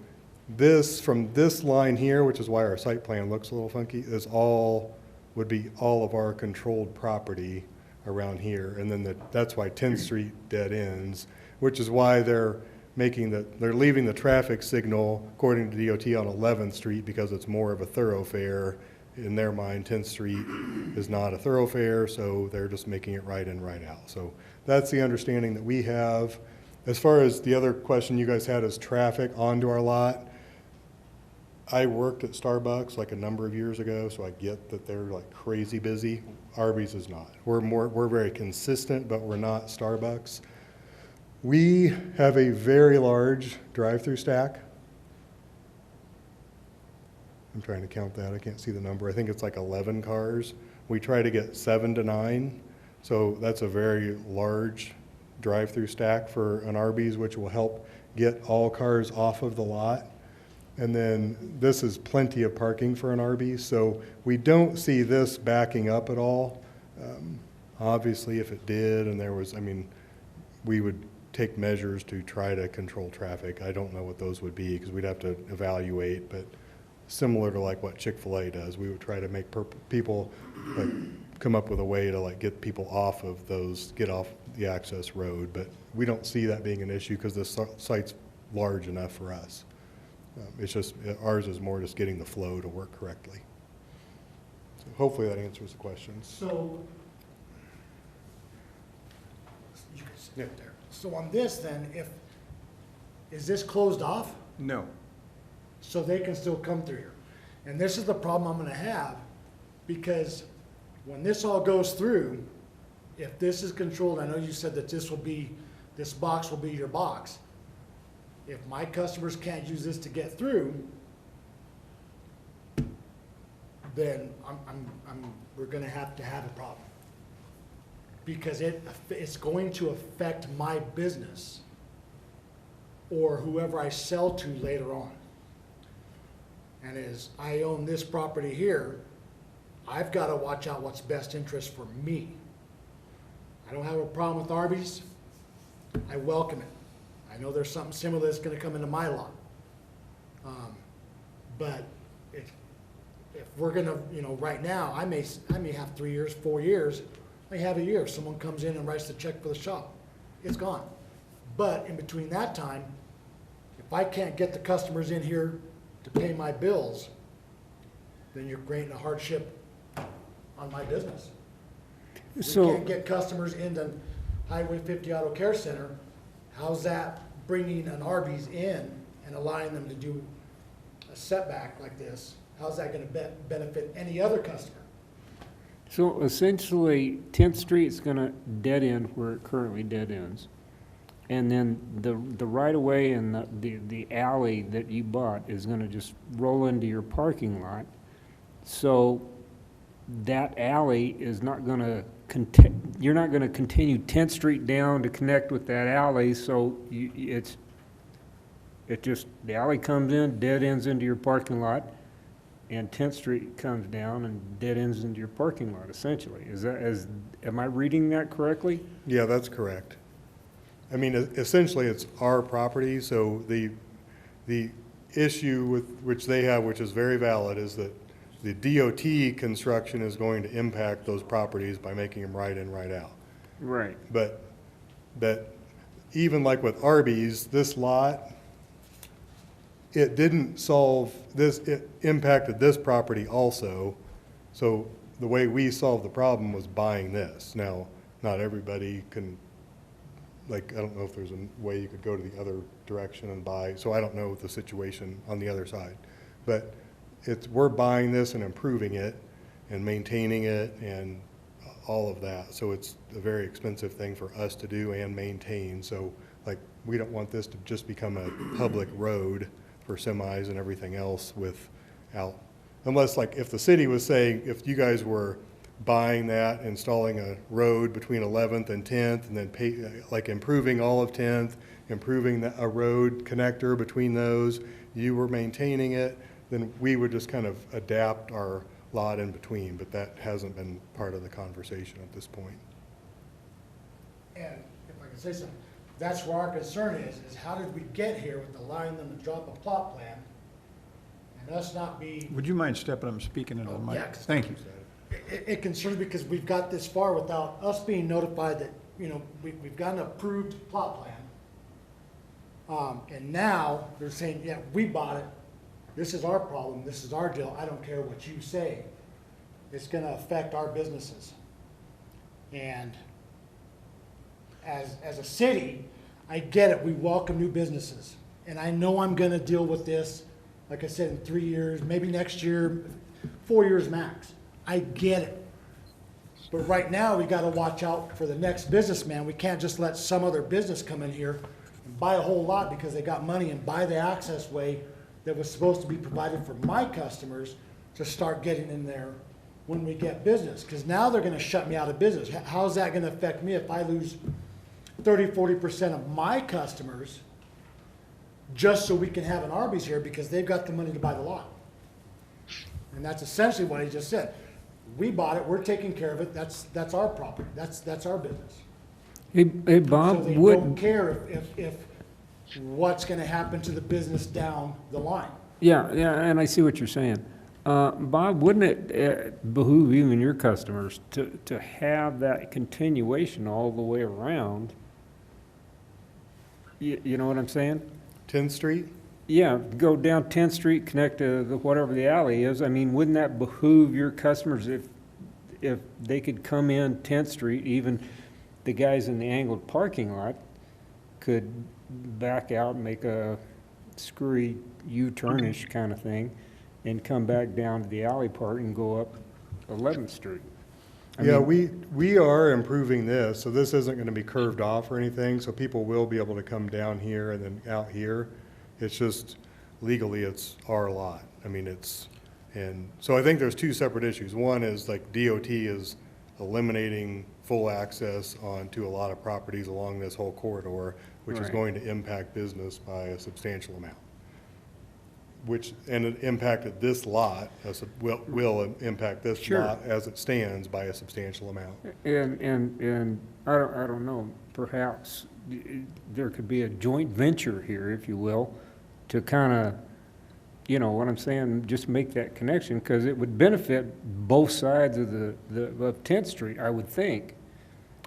this, from this line here, which is why our site plan looks a little funky, is all, would be all of our controlled property around here. And then that's why 10th Street dead ends, which is why they're leaving the traffic signal, according to DOT, on 11th Street, because it's more of a thoroughfare. In their mind, 10th Street is not a thoroughfare, so they're just making it right in, right out. So that's the understanding that we have. As far as the other question you guys had is traffic onto our lot, I worked at Starbucks like a number of years ago, so I get that they're like crazy busy. Arby's is not. We're very consistent, but we're not Starbucks. We have a very large drive-through stack. I'm trying to count that. I can't see the number. I think it's like 11 cars. We try to get 7 to 9. So that's a very large drive-through stack for an Arby's, which will help get all cars off of the lot. And then this is plenty of parking for an Arby's. So we don't see this backing up at all. Obviously, if it did and there was, I mean, we would take measures to try to control traffic. I don't know what those would be because we'd have to evaluate, but similar to like what Chick-fil-A does, we would try to make people like come up with a way to like get people off of those, get off the access road. But we don't see that being an issue because the site's large enough for us. It's just, ours is more just getting the flow to work correctly. So hopefully that answers the questions. So, you can sit there. So on this then, is this closed off? No. So they can still come through here? And this is the problem I'm gonna have, because when this all goes through, if this is controlled, I know you said that this box will be your box. If my customers can't use this to get through, then we're gonna have to have a problem. Because it's going to affect my business or whoever I sell to later on. And as I own this property here, I've gotta watch out what's best interest for me. I don't have a problem with Arby's. I welcome it. I know there's something similar that's gonna come into my lot. But if we're gonna, you know, right now, I may have 3 years, 4 years, I have a year. Someone comes in and writes the check for the shop. It's gone. But in between that time, if I can't get the customers in here to pay my bills, then you're creating a hardship on my business. We can't get customers into Highway 50 Auto Care Center. How's that bringing an Arby's in and allowing them to do a setback like this? How's that gonna benefit any other customer? So essentially, 10th Street's gonna dead end where it currently dead ends. And then the right-of-way and the alley that you bought is gonna just roll into your parking lot. So that alley is not gonna you're not gonna continue 10th Street down to connect with that alley, so the alley comes in, dead ends into your parking lot, and 10th Street comes down and dead ends into your parking lot, essentially. Am I reading that correctly? Yeah, that's correct. I mean, essentially, it's our property, so the issue with which they have, which is very valid, is that the DOT construction is going to impact those properties by making them right in, right out. Right. But even like with Arby's, this lot, it didn't solve this, it impacted this property also. So the way we solved the problem was buying this. Now, not everybody can, like, I don't know if there's a way you could go to the other direction and buy, so I don't know the situation on the other side. But we're buying this and improving it and maintaining it and all of that. So it's a very expensive thing for us to do and maintain. So like, we don't want this to just become a public road for semis and everything else without, unless like if the city was saying, if you guys were buying that, installing a road between 11th and 10th, and then like improving all of 10th, improving a road connector between those, you were maintaining it, then we would just kind of adapt our lot in between, but that hasn't been part of the conversation at this point. And if I can say something, that's where our concern is how did we get here with allowing them to drop a plot plan and us not be, Would you mind stepping up and speaking into the mic? yeah. Thank you. it concerns me because we've got this far without us being notified that, we've got an approved plot plan. And now they're saying, yeah, we bought it. This is our problem. This is our deal. I don't care what you say. It's gonna affect our businesses. And as a city, I get it. We welcome new businesses. And I know I'm gonna deal with this, like I said, in 3 years, maybe next year, 4 years max. I get it. But right now, we gotta watch out for the next businessman. We can't just let some other business come in here and buy a whole lot because they got money and buy the access way that was supposed to be provided for my customers to start getting in there when we get business. Because now they're gonna shut me out of business. How's that gonna affect me if I lose 30–40% of my customers just so we can have an Arby's here because they've got the money to buy the lot? And that's essentially what he just said. We bought it, we're taking care of it, that's our property, that's our business. Hey, So Bob, they don't care if what's gonna happen to the business down the line. yeah, and I see what you're saying. Bob, wouldn't it behoove even your customers to have that continuation all the way around? You know what I'm saying? 10th Street? Yeah, go down 10th Street, connect to whatever the alley is. I mean, wouldn't that behoove your customers if they could come in 10th Street, even the guys in the angled parking lot could back out and make a screwy U-turnish kind of thing and come back down to the alley part and go up 11th Street? Yeah, we are improving this, so this isn't gonna be curved off or anything, so people will be able to come down here and then out here. It's just legally, it's our lot. I mean, and so I think there's two separate issues. One is like DOT is eliminating full access onto a lot of properties along this whole corridor, which is Right. going to impact business by a substantial amount. And it impacted this lot, will impact this Sure. lot as it stands by a substantial amount. And I don't know, perhaps there could be a joint venture here, if you will, to kind of, you know what I'm saying, just make that connection, because it would benefit both sides of of 10th Street, I would think.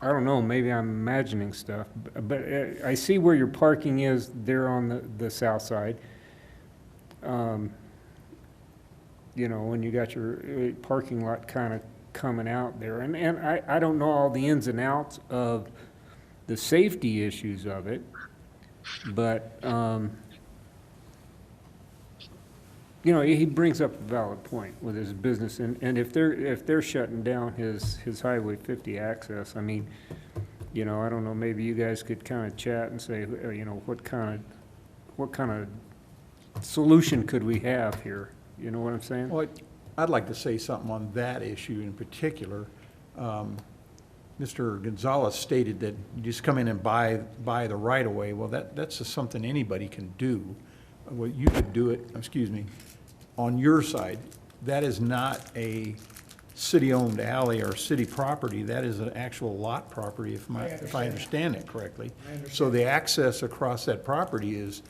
I don't know, maybe I'm imagining stuff, but I see where your parking is there on the south side. You know, when you got your parking lot kind of coming out there, and I don't know all the ins and outs of the safety issues of it, but, you know, he brings up a valid point with his business, and if they're shutting down his Highway 50 access, I mean, you know, I don't know, maybe you guys could kind of chat and say, you know, what kind of solution could we have here? You know what I'm saying? Well, I'd like to say something on that issue in particular. Mr. Gonzalez stated that you just come in and buy the right-of-way. Well, that's just something anybody can do. Well, you could do it, on your side. That is not a city-owned alley or city property. That is an actual lot property, if I understand it correctly. So the access across that property is,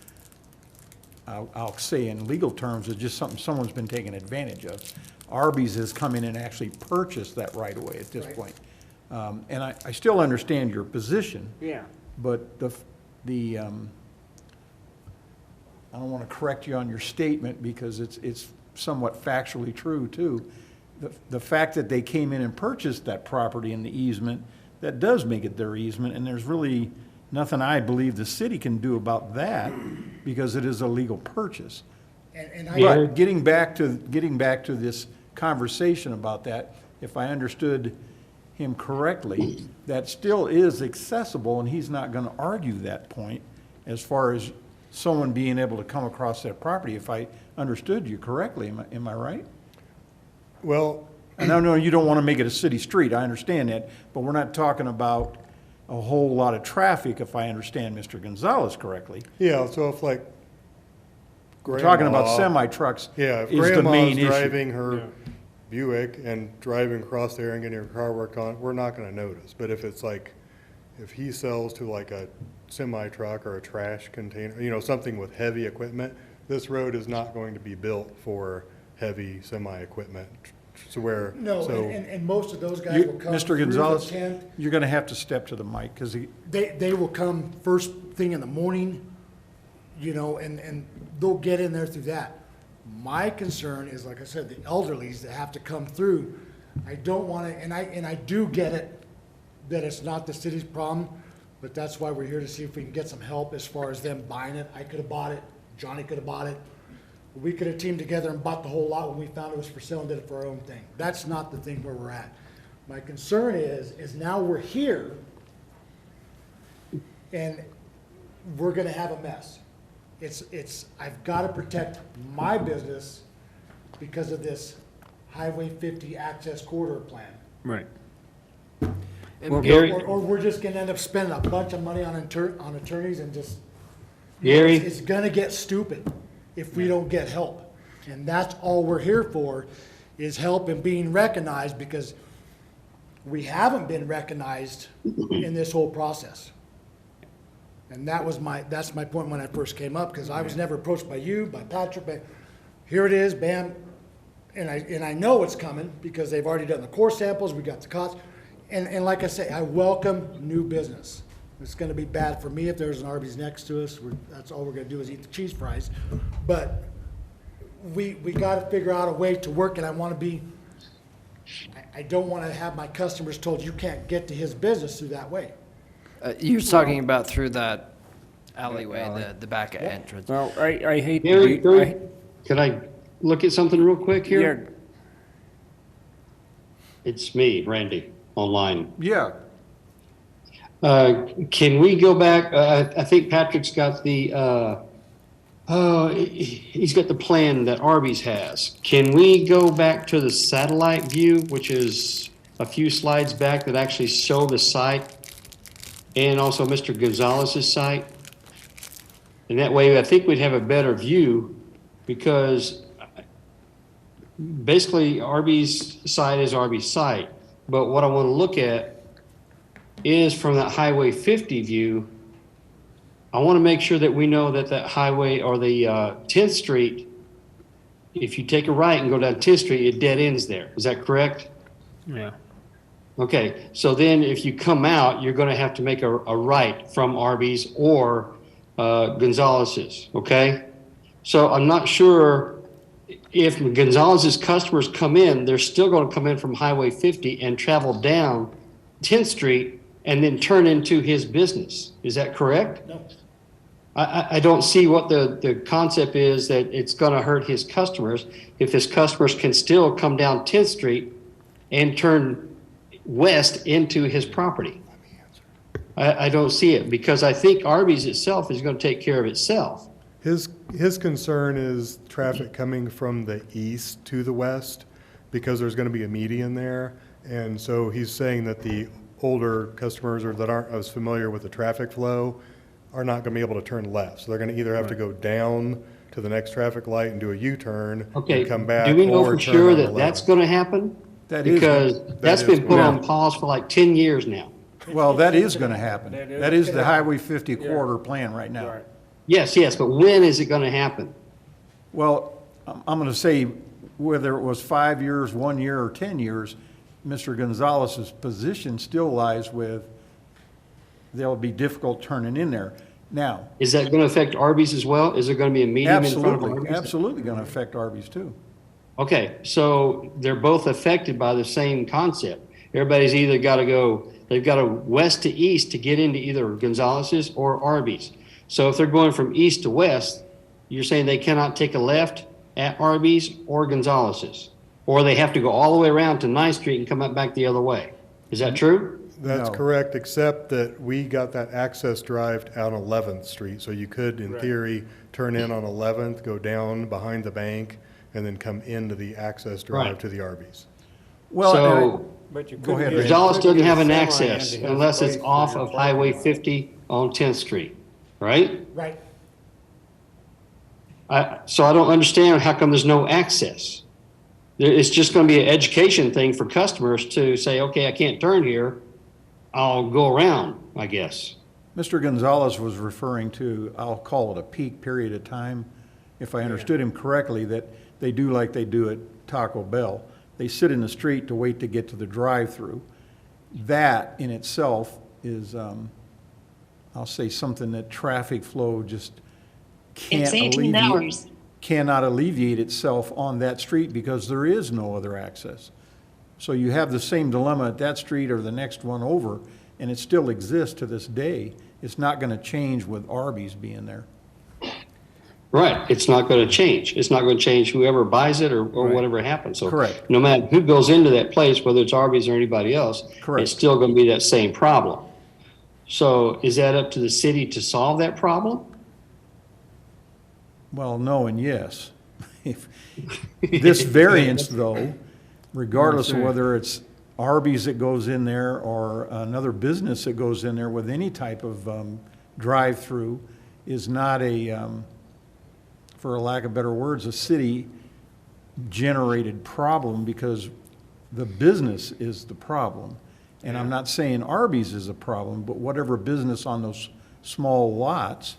I'll say in legal terms, is just something someone's been taking advantage of. Arby's has come in and actually purchased that right-of-way at this point. And I still understand your position. Yeah. But I don't want to correct you on your statement because it's somewhat factually true too. The fact that they came in and purchased that property in the easement, that does make it their easement, and there's really nothing I believe the city can do about that because it is a legal purchase. And But getting back to this conversation about that, if I understood him correctly, that still is accessible, and he's not gonna argue that point as far as someone being able to come across that property, if I understood you correctly. Am I right? Well, And I know you don't want to make it a city street, I understand that, but we're not talking about a whole lot of traffic, if I understand Mr. Gonzalez correctly. Yeah, so if like We're talking about grandma- semi-trucks Yeah, if is the grandma's main issue. driving her Yeah. Buick and driving across there and getting her car worked on, we're not gonna notice. But if it's like, if he sells to like a semi-truck or a trash container, you know, something with heavy equipment, this road is not going to be built for heavy semi-equipment. So where, No, so, and most of those guys You- will come Mr. through the Gonzalez, 10th. you're going to have to step to the mic, because They will come first thing in the morning, you know, and they'll get in there through that. My concern is, like I said, the elderlies that have to come through. I don't want to, and I do get it, that it's not the city's problem, but that's why we're here to see if we can get some help as far as them buying it. I could have bought it, Johnny could have bought it. We could have teamed together and bought the whole lot when we found it was for sale and did it for our own thing. That's not the thing where we're at. My concern is now we're here, and we're gonna have a mess. I've gotta protect my business because of this Highway 50 access corridor plan. Right. And Gary, Or we're just gonna end up spending a bunch of money on on attorneys and just. Gary? It's gonna get stupid if we don't get help. And that's all we're here for, is help and being recognized, because we haven't been recognized in this whole process. And that's my point when I first came up, because I was never approached by you, by Patrick, but here it is, bam. And I know it's coming, because they've already done the core samples, we got the costs. And like I say, I welcome new business. It's gonna be bad for me if there's an Arby's next to us, that's all we're gonna do is eat the cheese fries. But we gotta figure out a way to work, and I don't wanna have my customers told you can't get to his business through that way. You're talking about through that alleyway, the back entrance. Well, I hate to Gary, be, can I look at something real quick yeah, here? It's me, Randy, online. yeah, Can we go back? I think Patrick's got he's got the plan that Arby's has. Can we go back to the satellite view, which is a few slides back, that actually show the site and also Mr. Gonzalez's site? And that way, I think we'd have a better view, because basically Arby's site is Arby's site. But what I want to look at is from that Highway 50 view, I want to make sure that we know that that highway, or the 10th Street, if you take a right and go down 10th Street, it dead ends there. Is that correct? yeah. Okay, so then if you come out, you're going to have to make a right from Arby's or Gonzalez's, okay? So I'm not sure if Gonzalez's customers come in, they're still going to come in from Highway 50 and travel down 10th Street and then turn into his business. Is that correct? No. I don't see what the concept is that it's going to hurt his customers if his customers can still come down 10th Street and turn west into his property. I don't see it, because I think Arby's itself is going to take care of itself. his concern is traffic coming from the east to the west, because there's gonna be a median there. And so he's saying that the older customers, or that aren't as familiar with the traffic flow, are not gonna be able to turn left. So they're gonna either have to go down to the next traffic light and do a U-turn Okay, and come back, do we know or for turn sure on that that's 11. going to happen? That is- Because that's is been put gonna on happen. pause for like 10 years now. well, that is going to happen. That is- That is the Highway 50 corridor plan right now. Right. Yes, but when is it going to happen? Well, I'm going to say, whether it was 5 years, 1 year, or 10 years, Mr. Gonzalez's position still lies with, they'll be difficult turning in there. Now, Is that going to affect Arby's as well? Is there going to be a medium in front of absolutely, Arby's? absolutely going to affect Arby's too. Okay, so they're both affected by the same concept. Everybody's either got to go, they've got to west to east to get into either Gonzalez's or Arby's. So if they're going from east to west, you're saying they cannot take a left at Arby's or Gonzalez's? Or they have to go all the way around to 9th Street and come back the other way? Is that true? That's No. correct, except that we got that access drive out on 11th Street. So you could, in theory, turn in on 11th, go down behind the bank, and then come into the access drive Right. to the Arby's. Well, So But you Go couldn't ahead, get- Randy. Gonzalez couldn't doesn't get have a an semi access into his unless it's place for off your of parking Highway lot. 50 on 10th Street, right? Right. So I don't understand how come there's no access. It's just going to be an education thing for customers to say, okay, I can't turn here. I'll go around, I guess. Mr. Gonzalez was referring to, I'll call it a peak period of time, if I understood him correctly, that they do like they do at Taco Bell. They sit in the street to wait to get to the drive-through. That in itself is, I'll say something that traffic flow just can't It's 18 hours. cannot alleviate itself on that street because there is no other access. So you have the same dilemma at that street or the next one over, and it still exists to this day. It's not gonna change with Arby's being there. Right, it's not going to change. It's not going to change whoever buys it or whatever happens. So Correct. no matter who goes into that place, whether it's Arby's or anybody else, Correct. it's still going to be that same problem. So is that up to the city to solve that problem? Well, no and yes. If this variance, though, regardless of whether it's Arby's that goes in there or another business that goes in there with any type of drive-through, is not a, for a lack of better words, a city-generated problem because the business is the problem. And I'm not saying Arby's is a problem, but whatever business on those small lots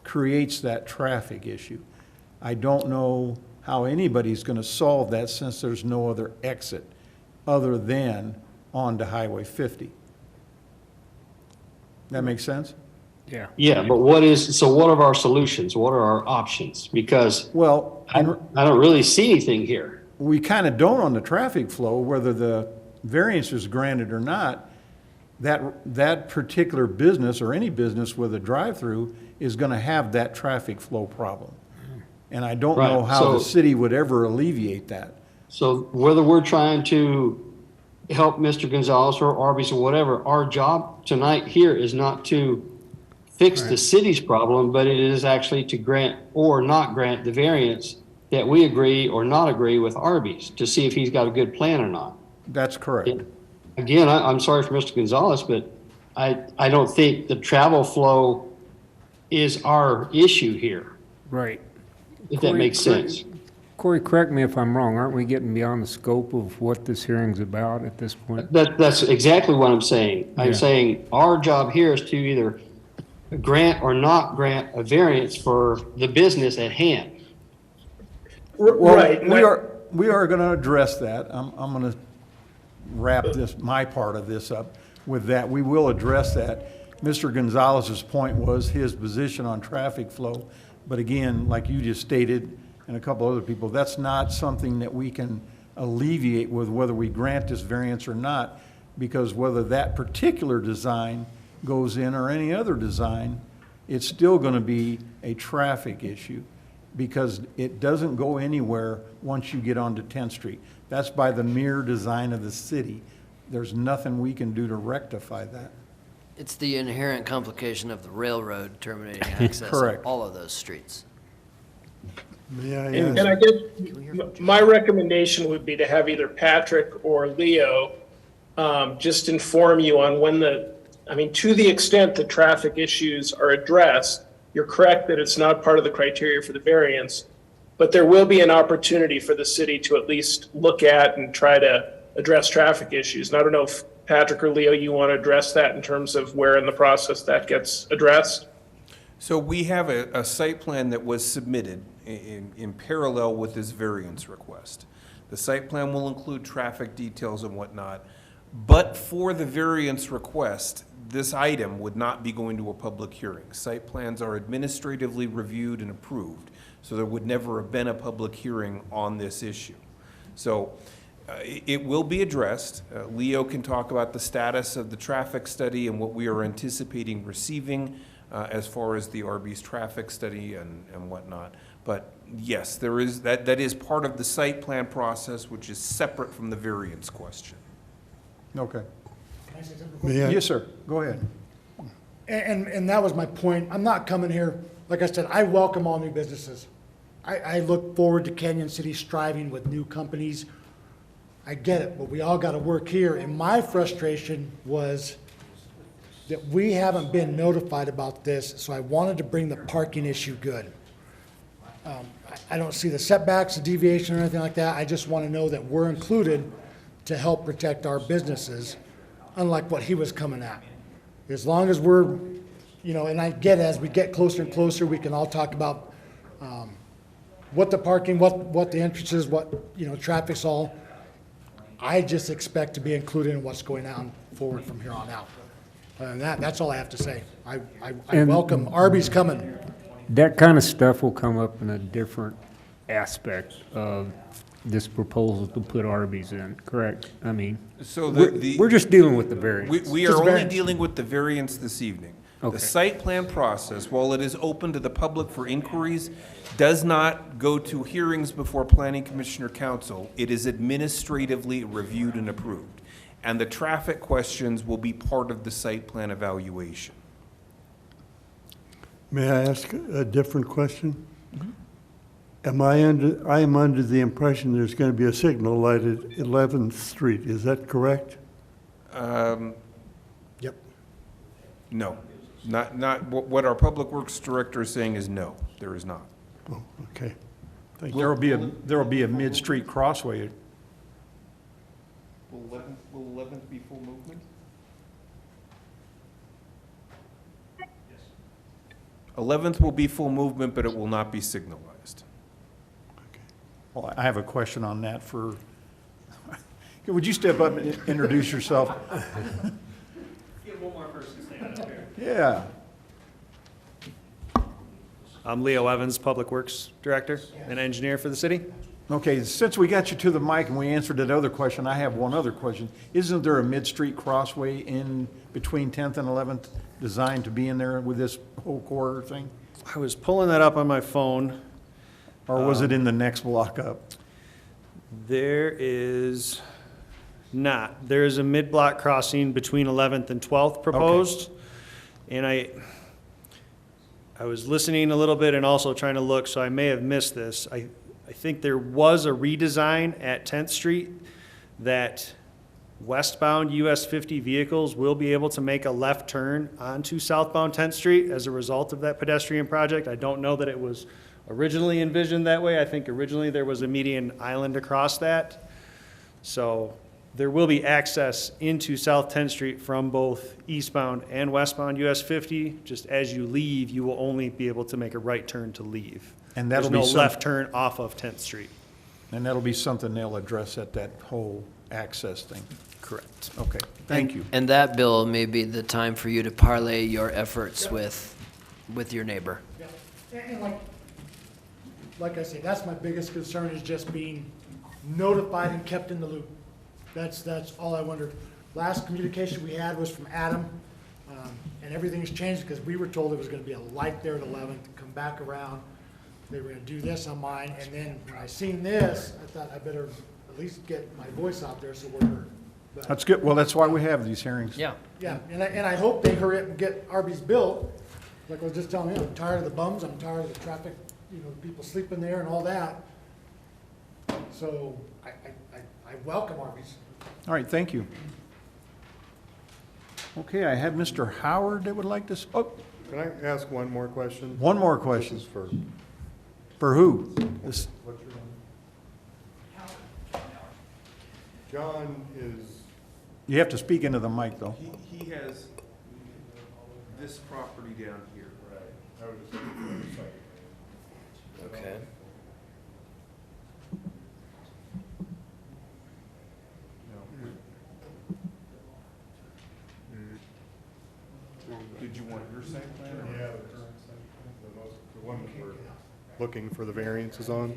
creates that traffic issue. I don't know how anybody's gonna solve that since there's no other exit other than onto Highway 50. That make sense? Yeah. Yeah, but what are our solutions? What are our options? Because Well, I don't really see anything here. we kind of don't on the traffic flow, whether the variance is granted or not. That particular business or any business with a drive-through is going to have that traffic flow problem. And I don't know Right, how the so- city would ever alleviate that. So whether we're trying to help Mr. Gonzalez or Arby's or whatever, our job tonight here is not to fix the city's problem, but it is actually to grant or not grant the variance that we agree or not agree with Arby's to see if he's got a good plan or not. That's correct. Again, I'm sorry for Mr. Gonzalez, but I don't think the travel flow is our issue here, Right. if that makes sense. Corey, correct me if I'm wrong, aren't we getting beyond the scope of what this hearing's about at this point? That's exactly what I'm saying. I'm Yeah. saying our job here is to either grant or not grant a variance for the business at hand. Well, Right. we are going to address that. I'm going to wrap my part of this up with that. We will address that. Mr. Gonzalez's point was his position on traffic flow. But again, like you just stated, and a couple other people, that's not something that we can alleviate with whether we grant this variance or not, because whether that particular design goes in or any other design, it's still going to be a traffic issue because it doesn't go anywhere once you get onto 10th Street. That's by the mere design of the city. There's nothing we can do to rectify that. It's the inherent complication of the railroad terminating access on Correct. all of those streets. May I And ask, I guess my recommendation would be to have either Patrick or Leo just inform you on when to the extent the traffic issues are addressed, you're correct that it's not part of the criteria for the variance, but there will be an opportunity for the city to at least look at and try to address traffic issues. And I don't know if Patrick or Leo, you want to address that in terms of where in the process that gets addressed? So we have a site plan that was submitted in parallel with this variance request. The site plan will include traffic details and whatnot, but for the variance request, this item would not be going to a public hearing. Site plans are administratively reviewed and approved, so there would never have been a public hearing on this issue. So it will be addressed. Leo can talk about the status of the traffic study and what we are anticipating receiving as far as the Arby's traffic study and whatnot. But yes, there is, that is part of the site plan process, which is separate from the variance question. Okay. Can I say something quick? may I? Yes, sir. Go ahead. And that was my point. I'm not coming here, like I said, I welcome all new businesses. I look forward to Canyon City striving with new companies. I get it, but we all gotta work here, and my frustration was that we haven't been notified about this, so I wanted to bring the parking issue good. I don't see the setbacks, the deviation, or anything like that, I just wanna know that we're included to help protect our businesses, unlike what he was coming at. As long as we're, you know, and I get as we get closer and closer, we can all talk about, what the parking, what the entrances, what, you know, traffic's all. I just expect to be included in what's going on forward from here on out. And that's all I have to say. I And- welcome Arby's coming. That kind of stuff will come up in a different aspect of this proposal to put Arby's in, correct? I mean, So we're just dealing with the variance. We are Just only variance. dealing with the variance this evening. Okay. The site plan process, while it is open to the public for inquiries, does not go to hearings before planning commissioner council. It is administratively reviewed and approved. And the traffic questions will be part of the site plan evaluation. May I ask a different question? I am under the impression there's going to be a signal light at 11th Street. Is that correct? Yep. No, what our public works director is saying is no, there is not. Oh, okay. Thank you. There will be a mid-street crossway. Will 11th be full movement? 11th will be full movement, but it will not be signalized. Well, I have a question on that for, would you step up and introduce yourself? Get one more person standing up here. Yeah. I'm Leo Evans, Public Works Director and Engineer for the city. Okay, since we got you to the mic and we answered that other question, I have one other question. Isn't there a mid-street crossway in between 10th and 11th designed to be in there with this whole corridor thing? I was pulling that up on my phone. Or was it in the next block up? There is not. There is a mid-block crossing between 11th and 12th proposed. And I was listening a little bit and also trying to look, so I may have missed this. I think there was a redesign at 10th Street that westbound US 50 vehicles will be able to make a left turn onto southbound 10th Street as a result of that pedestrian project. I don't know that it was originally envisioned that way. I think originally there was a median island across that. So there will be access into South 10th Street from both eastbound and westbound US 50. Just as you leave, you will only be able to make a right turn to leave. And that'll There's be no left turn off of 10th Street. And that'll be something they'll address at that whole access thing. Correct. Okay, thank you. And that, Bill, may be the time for you to parlay your efforts with your neighbor. Yeah. And like I say, that's my biggest concern is just being notified and kept in the loop. That's all I wonder. Last communication we had was from Adam, and everything's changed because we were told there was gonna be a light there at 11, come back around. They were gonna do this on mine, and then when I seen this, I thought I better at least get my voice out there so we're heard. But, That's good. Well, that's why we have these hearings. Yeah. yeah, and I hope they hurry up and get Arby's built. Like I was just telling you, I'm tired of the bums, I'm tired of the traffic, you know, people sleeping there and all that. So I welcome Arby's. All right, thank you. Okay, I have Mr. Howard that would like to, oh, Can I ask one more question? one more This question. is for, For who? This- what's your name? John is, You have to speak into the mic, though. He has this property down here. Okay. Did you want your site plan? or- yeah, the one that we're looking for the variances on.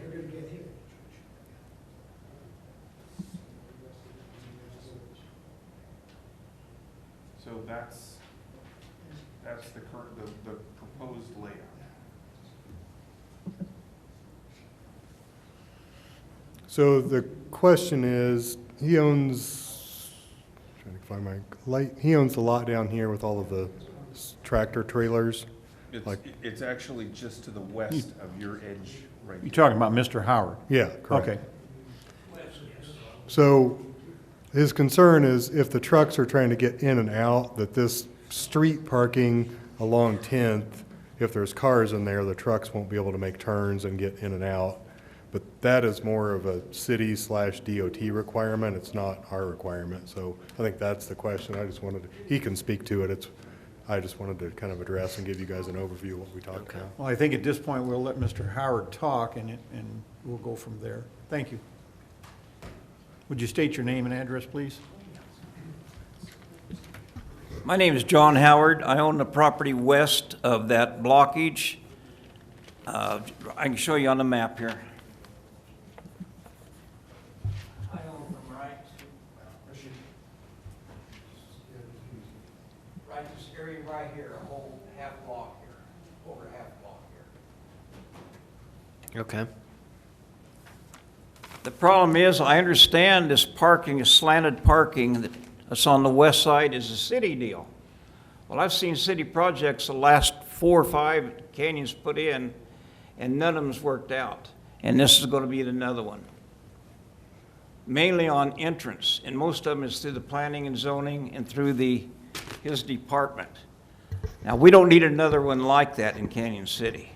So that's the current, the proposed layout. So the question is, he owns, trying to find my light, he owns the lot down here with all of the tractor trailers. It's actually just to the west of your edge right You're here. talking about Mr. Howard? Yeah, correct. Okay. So his concern is if the trucks are trying to get in and out, that this street parking along 10th, if there's cars in there, the trucks won't be able to make turns and get in and out. But that is more of a city/DOT requirement. It's not our requirement. So I think that's the question. I just wanted, he can speak to it. I just wanted to kind of address and give you guys an overview of what we talked about. Well, I think at this point, we'll let Mr. Howard talk, and we'll go from there. Thank you. Would you state your name and address, please? My name is John Howard. I own the property west of that blockage. I can show you on the map here. I own from right this area right here, a whole half block here, over half block here. Okay. The problem is, I understand this parking is slanted parking that's on the west side is a city deal. Well, I've seen city projects the last 4 or 5 Canyons put in, and none of them's worked out. And this is going to be another one. Mainly on entrance, and most of them is through the planning and zoning and through his department. Now, we don't need another one like that in Canyon City.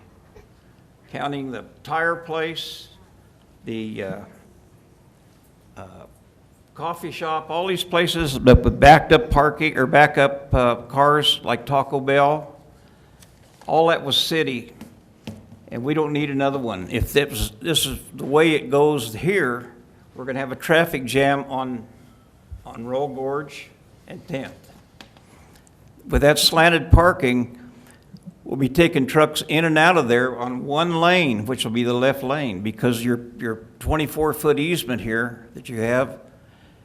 Counting the tire place, the coffee shop, all these places that with backed up parking or backup cars like Taco Bell, all that was city, and we don't need another one. If this is the way it goes here, we're going to have a traffic jam on Roll Gorge and 10th. With that slanted parking, we'll be taking trucks in and out of there on one lane, which will be the left lane, because your 24-foot easement here that you have,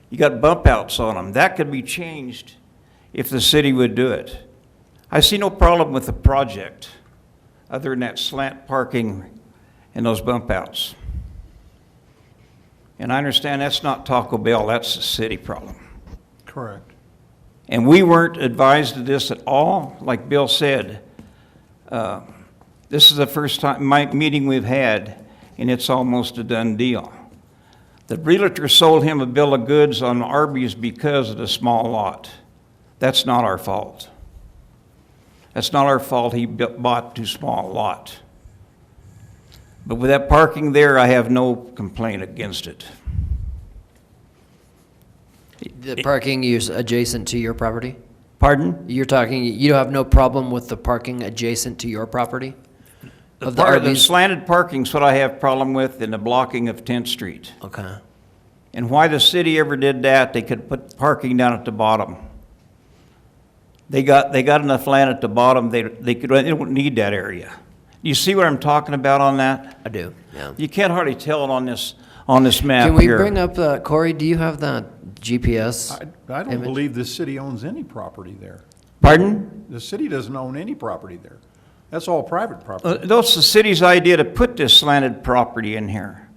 you got bump outs on them. That could be changed if the city would do it. I see no problem with the project other than that slant parking and those bump outs. And I understand that's not Taco Bell, that's a city problem. Correct. And we weren't advised of this at all, like Bill said. This is the first meeting we've had, and it's almost a done deal. The realtor sold him a bill of goods on Arby's because of the small lot. That's not our fault. That's not our fault he bought too small a lot. But with that parking there, I have no complaint against it. The parking is adjacent to your property? Pardon? You don't have no problem with the parking adjacent to your property? Of the The Arby's? slanted parking's what I have problem with, and the blocking of 10th Street. Okay. And why the city ever did that, they could put parking down at the bottom. They got enough land at the bottom, they don't need that area. You see what I'm talking about on that? I do, yeah. You can't hardly tell it on this map Can we here. bring up, Corey, do you have that GPS? I don't image? believe the city owns any property there. Pardon? The city doesn't own any property there. That's all private property. That's the city's idea to put this slanted property in here.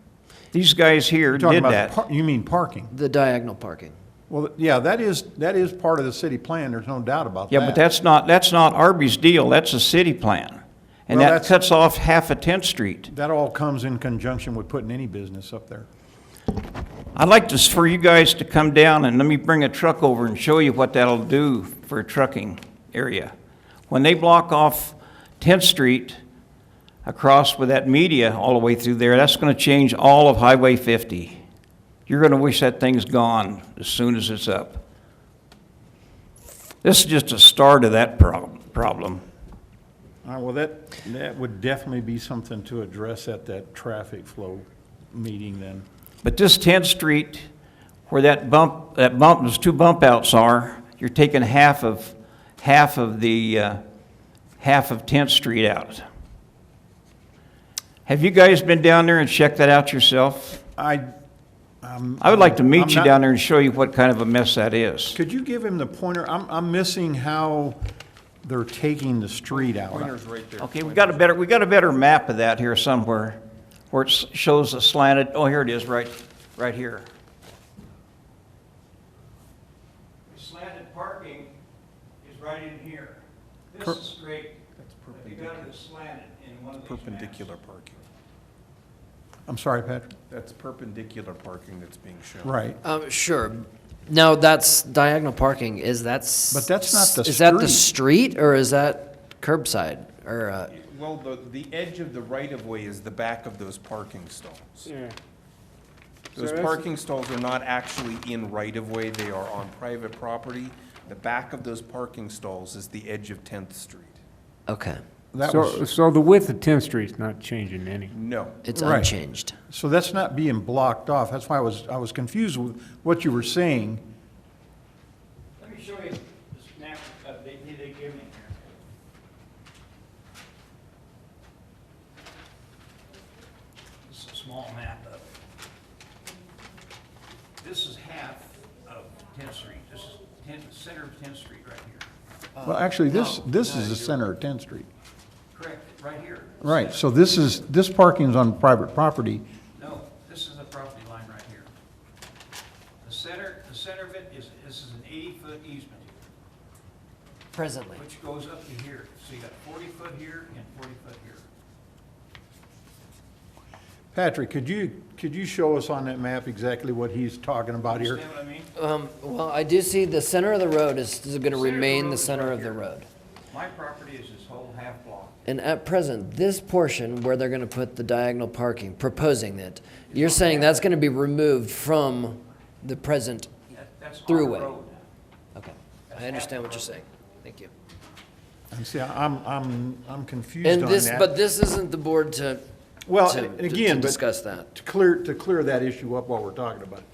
These guys here You're talking did about that. you mean parking? The diagonal parking. Well, yeah, that is part of the city plan, there's no doubt about that. Yeah, but that's not Arby's deal, that's a city plan. And Well, that that's- cuts off half of 10th Street. That all comes in conjunction with putting any business up there. I'd like for you guys to come down and let me bring a truck over and show you what that'll do for a trucking area. When they block off 10th Street across with that media all the way through there, that's gonna change all of Highway 50. You're gonna wish that thing's gone as soon as it's up. This is just a start of that problem. All right, well, that would definitely be something to address at that traffic flow meeting then. But this 10th Street, where those 2 bump outs are, you're taking half of 10th Street out. Have you guys been down there and checked that out yourself? I would like to meet you down there and show you what kind of a mess that is. Could you give him the pointer? I'm missing how they're taking the street out. Pointer's right there. Okay, we got a better map of that here somewhere, where it shows a slanted, oh, here it is, right here. Slanted parking is right in here. This is straight. That's But they got it slanted in one of these maps. perpendicular parking. I'm sorry, Patrick? That's perpendicular parking that's being shown. Right. Sure. Now, that's diagonal parking, is that? But that's not the Is that the street, or is that curbside, or, Well, the edge of the right-of-way is the back of those parking stalls. Yeah. Those So that's- parking stalls are not actually in right-of-way, they are on private property. The back of those parking stalls is the edge of 10th Street. okay, That was, So the width of 10th Street's not changing any. No. it's Right. unchanged. so that's not being blocked off. That's why I was confused with what you were saying. Let me show you this map they give me here. This is a small map of it. This is half of 10th Street. This is center of 10th Street right here. Well, actually, this no, is the center of 10th Street. Correct, right here. Right, so this parking's on private property. No, this is the property line right here. The center of it is, this is an 80-foot easement Presently. which goes up to here. So you got 40 foot here and 40 foot here. Patrick, could you show us on that map exactly what he's talking about here? Understand what I mean? Well, I do see the center of the road is gonna Center of the remain road the is center right of the here. road. My property is this whole half block. And at present, this portion where they're gonna put the diagonal parking, proposing it, you're saying that's gonna be removed from the present, That's our Throughway. road. okay. I understand what you're saying. Thank you. And see, I'm confused And on this, that. but this isn't the board to, Well, to- and to again, but discuss that. to clear that issue up while we're talking about it.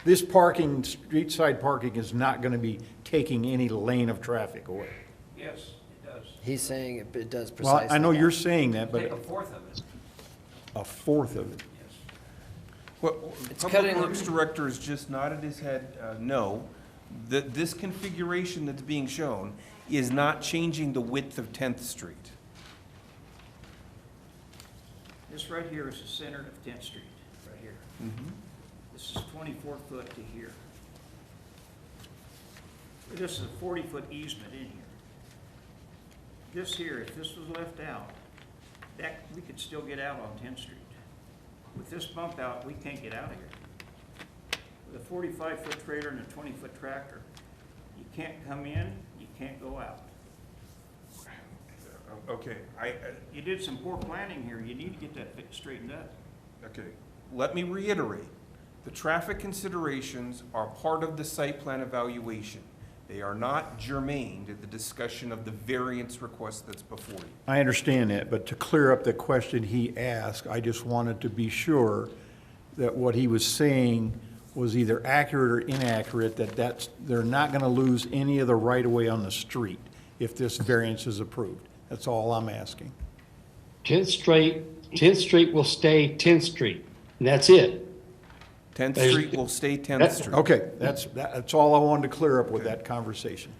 This parking, street side parking is not gonna be taking any lane of traffic away. Yes, it does. He's saying it does Well, precisely I know that. you're saying that, Take a but fourth of it, a fourth of it. yes. Well, It's Public cutting the- Works Director has just nodded his head, no. This configuration that's being shown is not changing the width of 10th Street. This right here is the center of 10th Street, right here. This is 24 foot to here. This is a 40-foot easement in here. This here, if this was left out, that, we could still get out on 10th Street. With this bump out, we can't get out of here. With a 45-foot trailer and a 20-foot tractor, you can't come in, you can't go out. Okay, You did some poor planning here, you need to get that straightened up. okay, let me reiterate. The traffic considerations are part of the site plan evaluation. They are not germane to the discussion of the variance request that's before you. I understand that, but to clear up the question he asked, I just wanted to be sure that what he was saying was either accurate or inaccurate, they're not gonna lose any of the right-of-way on the street if this variance is approved. That's all I'm asking. 10th Street will stay 10th Street, and that's it. 10th There's- Street will stay 10th Street. Okay, that's all I wanted to clear up with that conversation.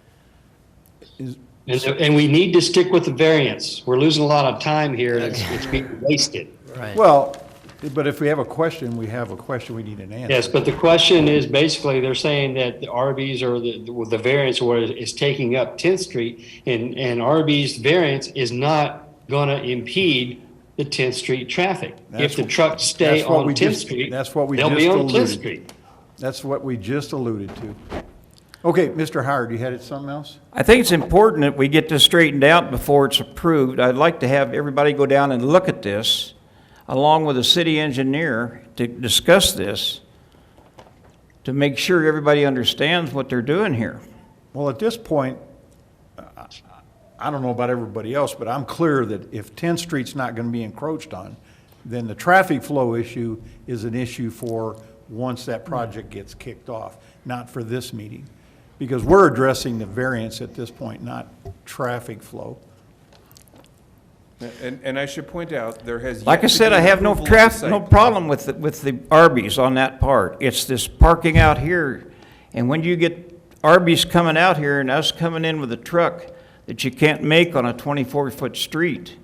Is- And we need to stick with the variance. We're losing a lot of time here, and it's being wasted. Right. Well, but if we have a question, we have a question, we need an answer. Yes, but the question is, basically, they're saying that the Arby's or the variance or is taking up 10th Street, and Arby's variance is not gonna impede the 10th Street traffic. That's If the what- trucks stay that's what on we 10th just- Street, that's what we they'll be just on alluded 10th to. Street. That's what we just alluded to. Okay, Mr. Howard, you had something else? I think it's important that we get this straightened out before it's approved. I'd like to have everybody go down and look at this, along with the city engineer, to discuss this, to make sure everybody understands what they're doing here. Well, at this point, I don't know about everybody else, but I'm clear that if 10th Street's not going to be encroached on, then the traffic flow issue is an issue for once that project gets kicked off, not for this meeting. Because we're addressing the variance at this point, not traffic flow. And I should point out, there has yet Like I to said, be I have no approval of the site no plan. problem with the Arby's on that part. It's this parking out here, and when you get Arby's coming out here and us coming in with a truck that you can't make on a 24-foot street,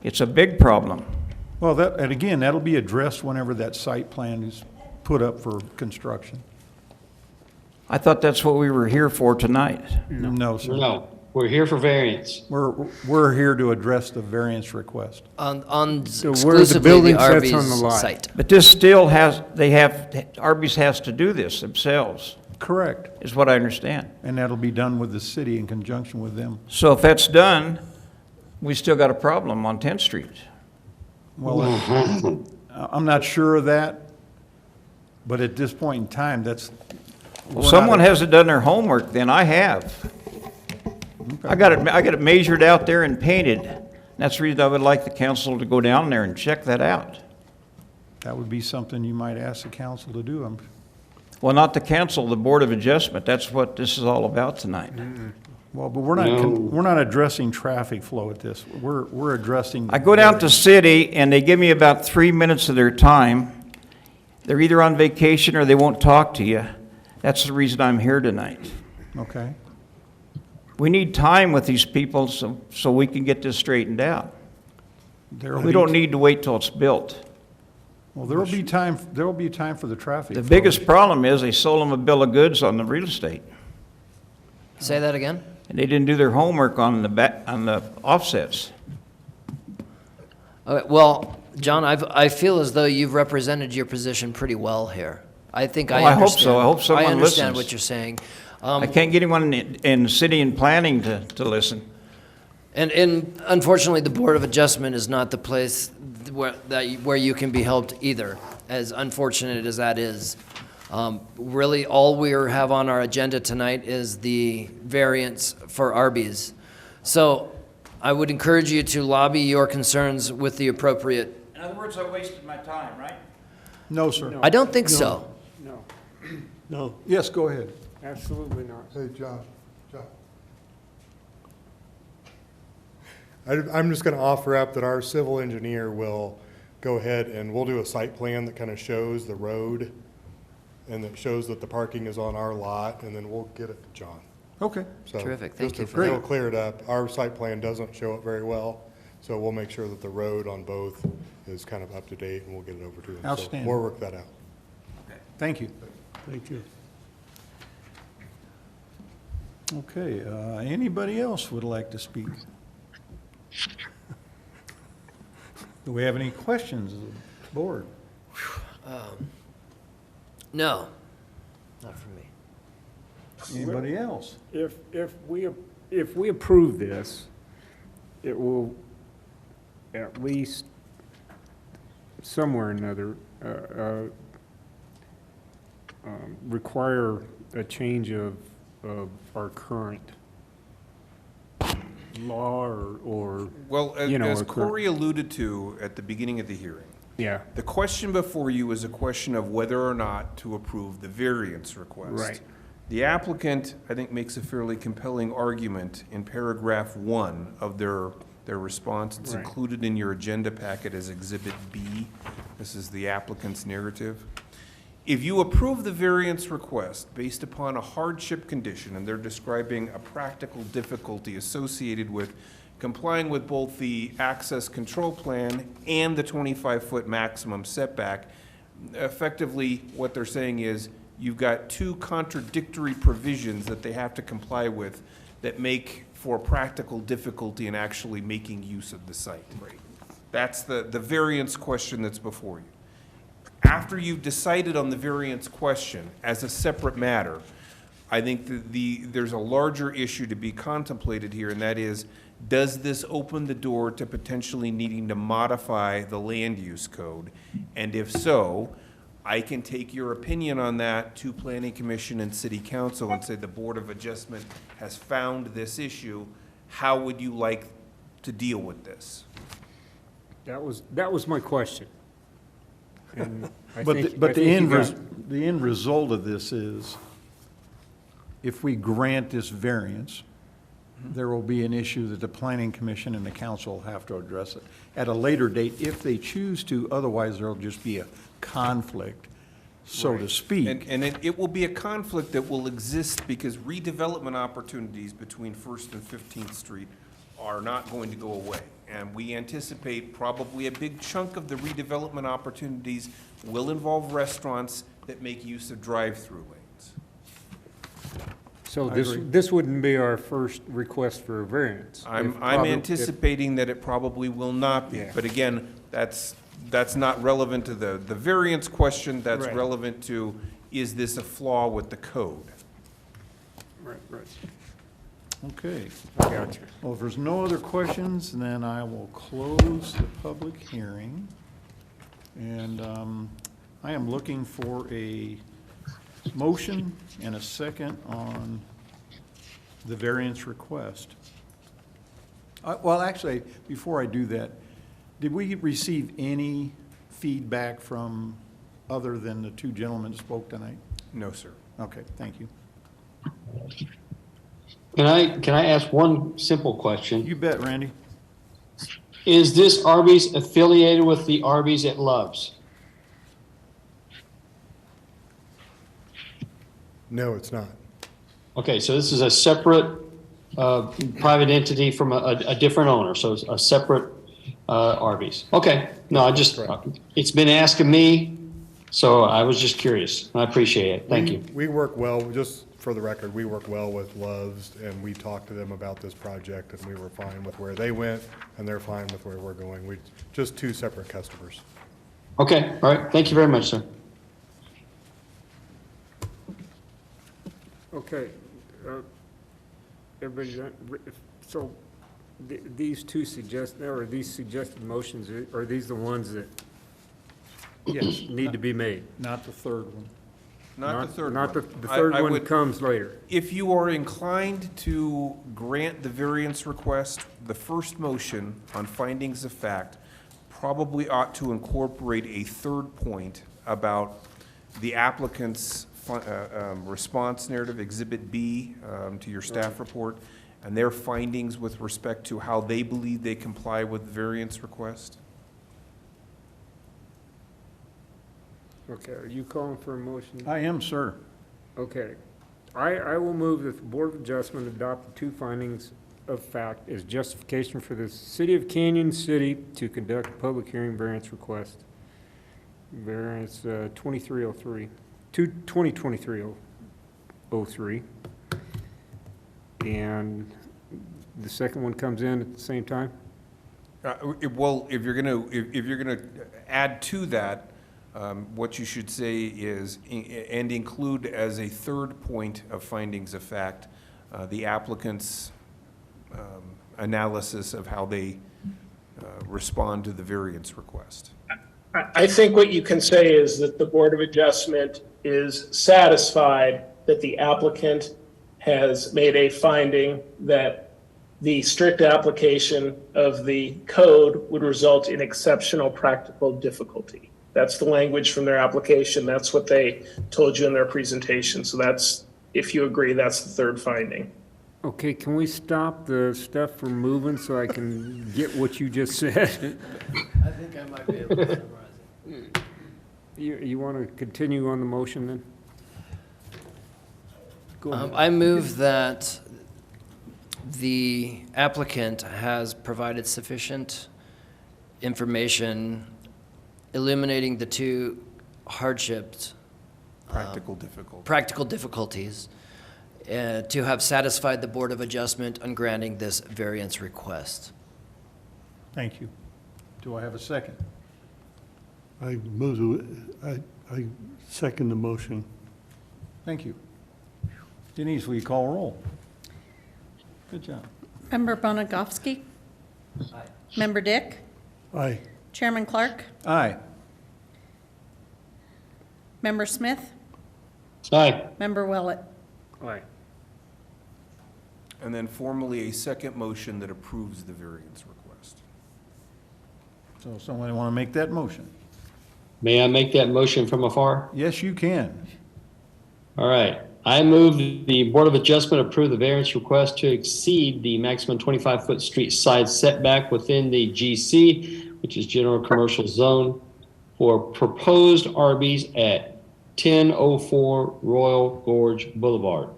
it's a big problem. Well, and again, that'll be addressed whenever that site plan is put up for construction. I thought that's what we were here for tonight. No, sir. No, We're here for variance. We're here to address the variance request. On So where the exclusively the building sits on the Arby's lot. site. But this still has, Arby's has to do this themselves, Correct. is what I understand. And that'll be done with the city in conjunction with them. So if that's done, we still got a problem on 10th Street. Well, I'm not sure of that, but at this point in time, that's. Well, someone hasn't done their homework, then I have. I got it measured out there and painted. That's the reason I would like the council to go down there and check that out. That would be something you might ask the council to do. Well, not the council, the Board of Adjustment. That's what this is all about tonight. Well, but we're not addressing traffic flow at this. We're addressing. I go down to city and they give me about 3 minutes of their time. They're either on vacation or they won't talk to you. That's the reason I'm here tonight. Okay. We need time with these people so we can get this straightened out. We don't need to wait till it's built. Well, there will be time for the traffic. The flow. biggest problem is they sold them a bill of goods on the real estate. Say that again? And they didn't do their homework on the offsets. Okay, well, John, I feel as though you've represented your position pretty well here. I think I Well, I hope understand. so. I hope someone I understand listens. what you're saying. I can't get anyone in city and planning to listen. And unfortunately, the Board of Adjustment is not the place where you can be helped either, as unfortunate as that is. Really, all we have on our agenda tonight is the variance for Arby's. So I would encourage you to lobby your concerns with the appropriate. In other words, I wasted my time, right? No, sir. I don't think so. No, No. Yes, go ahead. absolutely not. Hey, John. I'm just going to offer up that our civil engineer will go ahead and we'll do a site plan that kind of shows the road and that shows that the parking is on our lot, and then we'll get it to John. Okay. So Terrific. Thank just you to- for that. It'll clear it up. Our site plan doesn't show it very well, so we'll make sure that the road on both is kind of up to date, and we'll get it over to him. So Outstanding. we'll work that out. Thank you. Thank you. Okay, anybody else would like to speak? Do we have any questions of the board? No, not for me. Anybody else? If we approve this, it will at least somewhere or another require a change of our current law or Well, you know, as a cor- Corey alluded to at the beginning of the hearing, yeah, the question before you is a question of whether or not to approve the variance request. Right. The applicant, I think, makes a fairly compelling argument in paragraph 1 of their response. It's Right. included in your agenda packet as Exhibit B. This is the applicant's narrative. If you approve the variance request based upon a hardship condition, and they're describing a practical difficulty associated with complying with both the access control plan and the 25-foot maximum setback, effectively, what they're saying is, you've got two contradictory provisions that they have to comply with that make for practical difficulty in actually making use of the site. That's the variance question that's before you. After you've decided on the variance question as a separate matter, I think there's a larger issue to be contemplated here, and that is, does this open the door to potentially needing to modify the land use code? And if so, I can take your opinion on that to Planning Commission and City Council and say the Board of Adjustment has found this issue. How would you like to deal with this? that was my question. And I But, think- the- but I the think end, you res- got- the end result of this is, if we grant this variance, there will be an issue that the planning commission and the council have to address it at a later date if they choose to, otherwise there'll just be a conflict, so to speak. And it will be a conflict that will exist because redevelopment opportunities between First and 15th Street are not going to go away. And we anticipate probably a big chunk of the redevelopment opportunities will involve restaurants that make use of drive-through lanes. So I this, agree. this wouldn't be our first request for a variance. I'm If probably- if- anticipating that it probably will not be. Yeah. But again, that's not relevant to the variance question. That's Right. relevant to, is this a flaw with the code? Right, right. Okay. Gotcha. Well, if there's no other questions, then I will close the public hearing. And I am looking for a motion and a second on the variance request. Well, actually, before I do that, did we receive any feedback from, other than the two gentlemen that spoke tonight? No, sir. Okay, thank you. Can I ask one simple question? You bet, Randy. Is this Arby's affiliated with the Arby's at Love's? No, it's not. Okay, so this is a separate private entity from a different owner, so it's a separate Arby's. Okay, no, it's been asking me, so I was just curious. I appreciate it. Thank you. We work well, just for the record, we work well with Love's, and we talked to them about this project, and we were fine with where they went, and they're fine with where we're going. We, just two separate customers. Okay, all right. Thank you very much, sir. Okay, everybody, so these two these suggested motions, are these the ones that Yes. need to be made? Not the third one. Not the third one. Not the third I one would- comes later. If you are inclined to grant the variance request, the first motion on findings of fact probably ought to incorporate a third point about the applicant's response narrative, Exhibit B, to your staff report, and their findings with respect to how they believe they comply with the variance request. Okay, are you calling for a motion? I am, sir. Okay. I will move that the Board of Adjustment adopt the two findings of fact as justification for the City of Canyon City to conduct a public hearing variance request. Variance 2303, 2023-03. And the second one comes in at the same time? Well, if you're gonna add to that, what you should say is, and include as a third point of findings of fact, the applicant's analysis of how they respond to the variance request. I think what you can say is that the Board of Adjustment is satisfied that the applicant has made a finding that the strict application of the code would result in exceptional practical difficulty. That's the language from their application. That's what they told you in their presentation. So that's, if you agree, that's the third finding. Okay, can we stop the stuff from moving so I can get what you just said? I think I might be able to summarize it. You want to continue on the motion then? Go ahead. I move that the applicant has provided sufficient information illuminating the two hardships, practical difficulties, to have satisfied the Board of Adjustment on granting this variance request. Thank you. Do I have a second? I second the motion. Thank you. Denise, will you call roll? Good job. Member Bonagowski? Member Dick? Aye. Chairman Clark? Aye. Member Smith? Aye. Member Willett? Aye. And then formally a second motion that approves the variance request. So someone want to make that motion? May I make that motion from afar? Yes, you can. All right. I move the Board of Adjustment approve the variance request to exceed the maximum 25-foot street side setback within the GC, which is General Commercial Zone, for proposed Arby's at 1004 Royal Gorge Boulevard.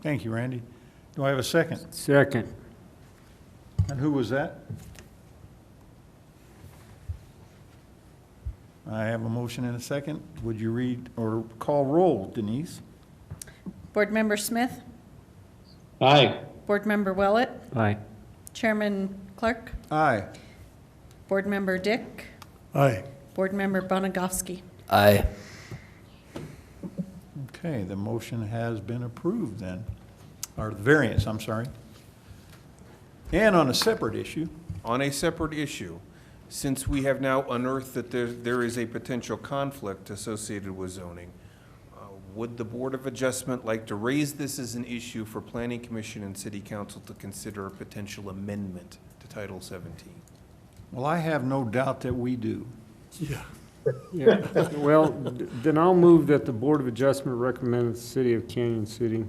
Thank you, Randy. Do I have a second? Second. And who was that? I have a motion and a second. Would you read or call roll, Denise? Board Member Smith? Aye. Board Member Willett, Aye. Chairman Clark, Aye. Board Member Dick, Aye. Board Member Bonagowski. Aye. Okay, the motion has been approved then, or the variance, I'm sorry. And on a separate issue, On a separate issue, since we have now unearthed that there is a potential conflict associated with zoning, would the Board of Adjustment like to raise this as an issue for Planning Commission and City Council to consider a potential amendment to Title 17? well, I have no doubt that we do. Yeah. Yeah, well, then I'll move that the Board of Adjustment recommend that the City of Canyon City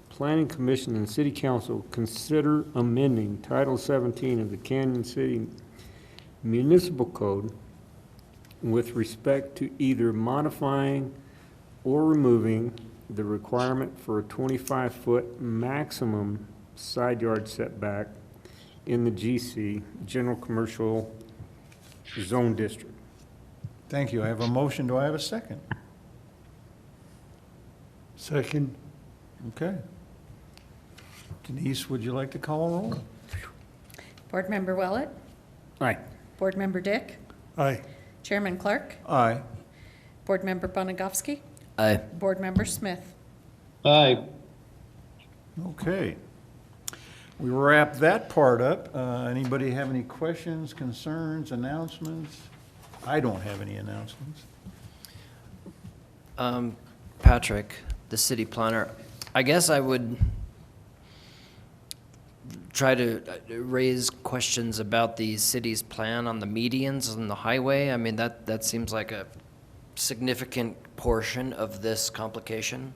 Planning Commission and City Council consider amending Title 17 of the Canyon City Municipal Code with respect to either modifying or removing the requirement for a 25-foot maximum side yard setback in the GC, General Commercial Zone District. Thank you. I have a motion. Do I have a second? Second. Okay. Denise, would you like to call a roll? Board Member Willett, Aye. Board Member Dick, Aye. Chairman Clark, Aye. Board Member Bonagowski, Aye. Board Member Smith. Aye. Okay. We wrap that part up. Anybody have any questions, concerns, announcements? I don't have any announcements. Patrick, the city planner, I guess I would try to raise questions about the city's plan on the medians on the highway. I mean, that seems like a significant portion of this complication,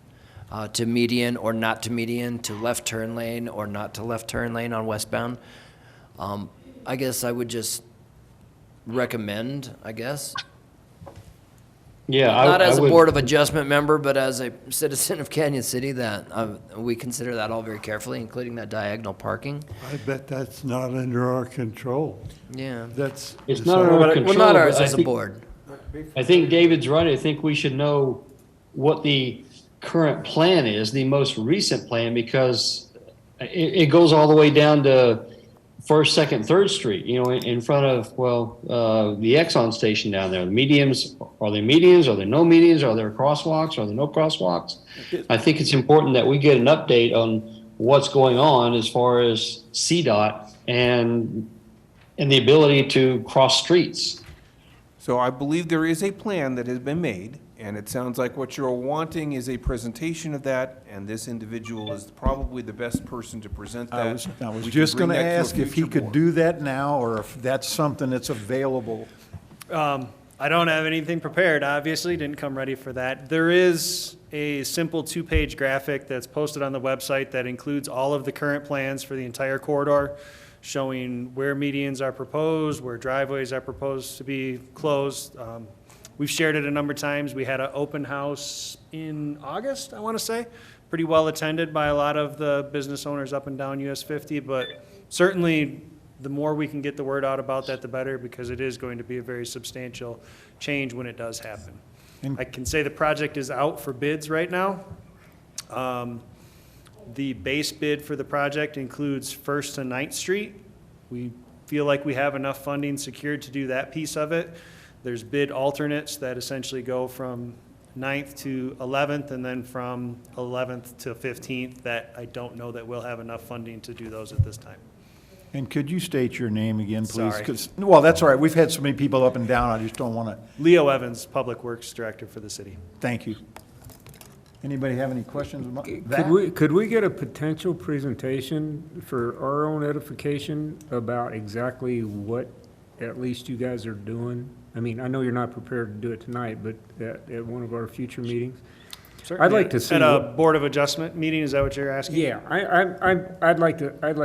to median or not to median, to left turn lane or not to left turn lane on westbound. I guess I would just recommend, I guess, Yeah. not as a would- Board of Adjustment member, but as a citizen of Canyon City, that we consider that all very carefully, including that diagonal parking. I bet that's not under our control. Yeah. That's. It's not under our control. Well, not ours but I as a think- board. I think David's right. I think we should know what the current plan is, the most recent plan, because it goes all the way down to First, Second, Third Street, you know, in front of, the Exxon station down there. The medians, are there medians? Are there no medians? Are there crosswalks? Are there no crosswalks? I think it's important that we get an update on what's going on as far as CDOT and the ability to cross streets. So I believe there is a plan that has been made, and it sounds like what you're wanting is a presentation of that, and this individual is probably the best person to present that. I was We can just bring going to that a ask if he future could board. do that now, or if that's something that's available. I don't have anything prepared, obviously, didn't come ready for that. There is a simple two-page graphic that's posted on the website that includes all of the current plans for the entire corridor, showing where medians are proposed, where driveways are proposed to be closed. We've shared it a number of times. We had an open house in August, I want to say, pretty well attended by a lot of the business owners up and down US 50, but certainly the more we can get the word out about that, the better, because it is going to be a very substantial change when it does happen. I can say the project is out for bids right now. The base bid for the project includes First to Ninth Street. We feel like we have enough funding secured to do that piece of it. There's bid alternates that essentially go from 9th to 11th, and then from 11th to 15th, that I don't know that we'll have enough funding to do those at this time. And could you state your name again, please? Sorry. 'Cause- well, that's all right. We've had so many people up and down, I just don't want to, Leo Evans, Public Works Director for the city. thank you. Anybody have any questions about that? Could we get a potential presentation for our own edification about exactly what at least you guys are doing? I mean, I know you're not prepared to do it tonight, but at one of our future meetings? I'd like to see. At a what- Board of Adjustment meeting, is that what you're asking? Yeah, I'd like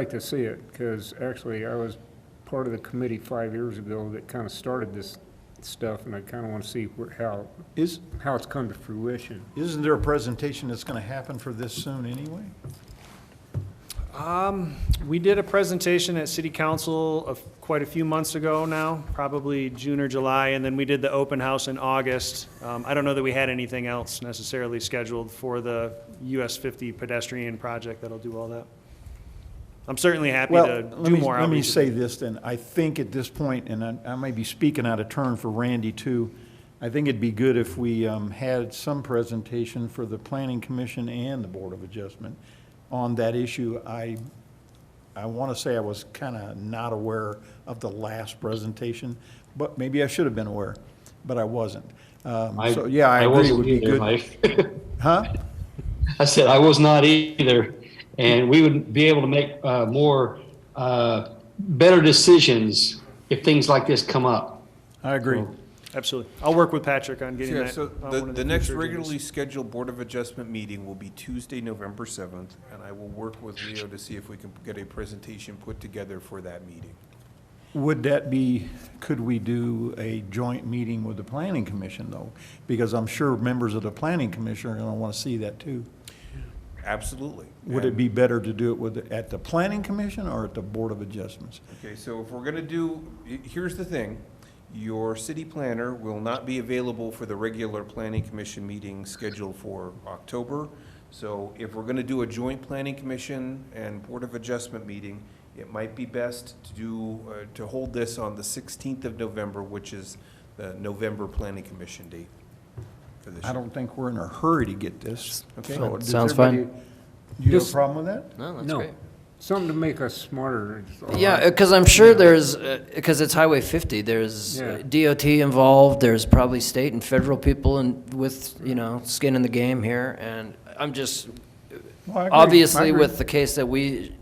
to see it, because actually I was part of the committee 5 years ago that kind of started this stuff, and I kind of want to see how it's come to fruition. Isn't there a presentation that's going to happen for this soon anyway? We did a presentation at City Council of quite a few months ago now, probably June or July, and then we did the open house in August. I don't know that we had anything else necessarily scheduled for the US 50 pedestrian project that'll do all that. I'm certainly happy Well, to let do me, more let me outreach. say this then. I think at this point, and I may be speaking out of turn for Randy too, I think it'd be good if we had some presentation for the Planning Commission and the Board of Adjustment on that issue. I want to say I was kind of not aware of the last presentation, but maybe I should have been aware, but I wasn't. So, yeah, I agree, it wasn't would be either, good. Mike. Huh? I said I was not either, and we would be able to make more better decisions if things like this come up. I agree. Absolutely. I'll work with Patrick on getting Yeah, that. so on the, one of the next future agendas. regularly scheduled Board of Adjustment meeting will be Tuesday, November 7th, and I will work with Leo to see if we can get a presentation put together for that meeting. Would that be, could we do a joint meeting with the Planning Commission though? Because I'm sure members of the Planning Commission are gonna wanna see that too. Absolutely. Would it And- be better to do it with, at the Planning Commission or at the Board of Adjustments? Okay, so if we're gonna do, here's the thing. Your city planner will not be available for the regular planning commission meeting scheduled for October. So if we're gonna do a joint planning commission and Board of Adjustment meeting, it might be best to do, to hold this on the 16th of November, which is the November planning commission date for this I year. don't think we're in a hurry to get this. Okay. So does Sounds everybody- fine. Do you have a Just- problem with that? No, that's No. great. Something to make us smarter. is all Yeah, right. because I'm sure there's, because it's Highway 50, there's Yeah. DOT involved, there's probably state and federal people and with, you know, skin in the game here, and I'm just, Well, I agree. I obviously agree. with the case that we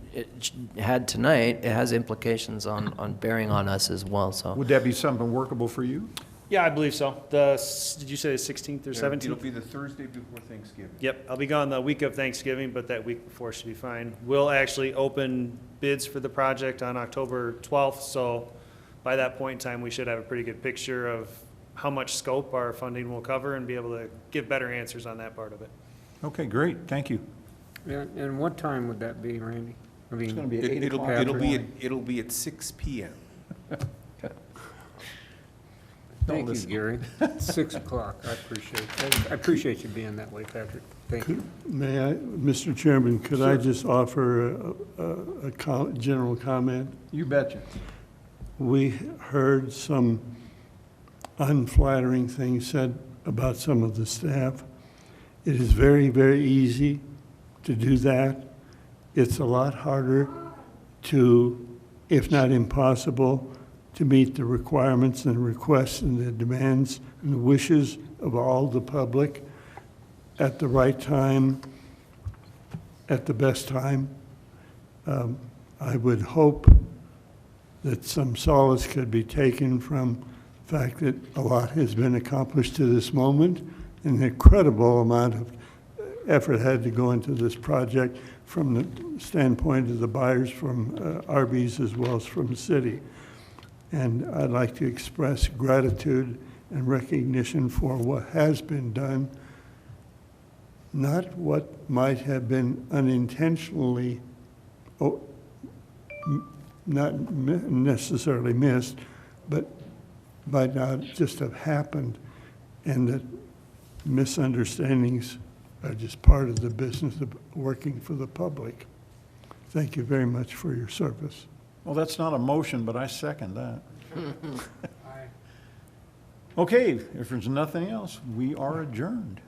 had tonight, it has implications on bearing on us as well, so. Would that be something workable for you? Yeah, I believe so. Did you say the 16th or It'll 17th? be the Thursday before Thanksgiving. Yep, I'll be gone the week of Thanksgiving, but that week before should be fine. We'll actually open bids for the project on October 12th, so by that point in time, we should have a pretty good picture of how much scope our funding will cover and be able to give better answers on that part of it. Okay, great, thank you. And what time would that be, Randy? I mean, It's gonna be at 8 o'clock. It'll be at 6 PM. Thank you, listen. Gary. 6 o'clock, I appreciate you being that way, Patrick. Thank you. May I, Mr. Chairman, could I just offer a general comment? You betcha. We heard some unflattering things said about some of the staff. It is very, very easy to do that. It's a lot harder to, if not impossible, to meet the requirements and requests and the demands and the wishes of all the public at the right time, at the best time. I would hope that some solace could be taken from the fact that a lot has been accomplished to this moment, an incredible amount of effort had to go into this project from the standpoint of the buyers from Arby's as well as from the city. And I'd like to express gratitude and recognition for what has been done, not what might have been unintentionally, not necessarily missed, but might not just have happened, and that misunderstandings are just part of the business of working for the public. Thank you very much for your service. Well, that's not a motion, but I second that. Okay, if there's nothing else, we are adjourned.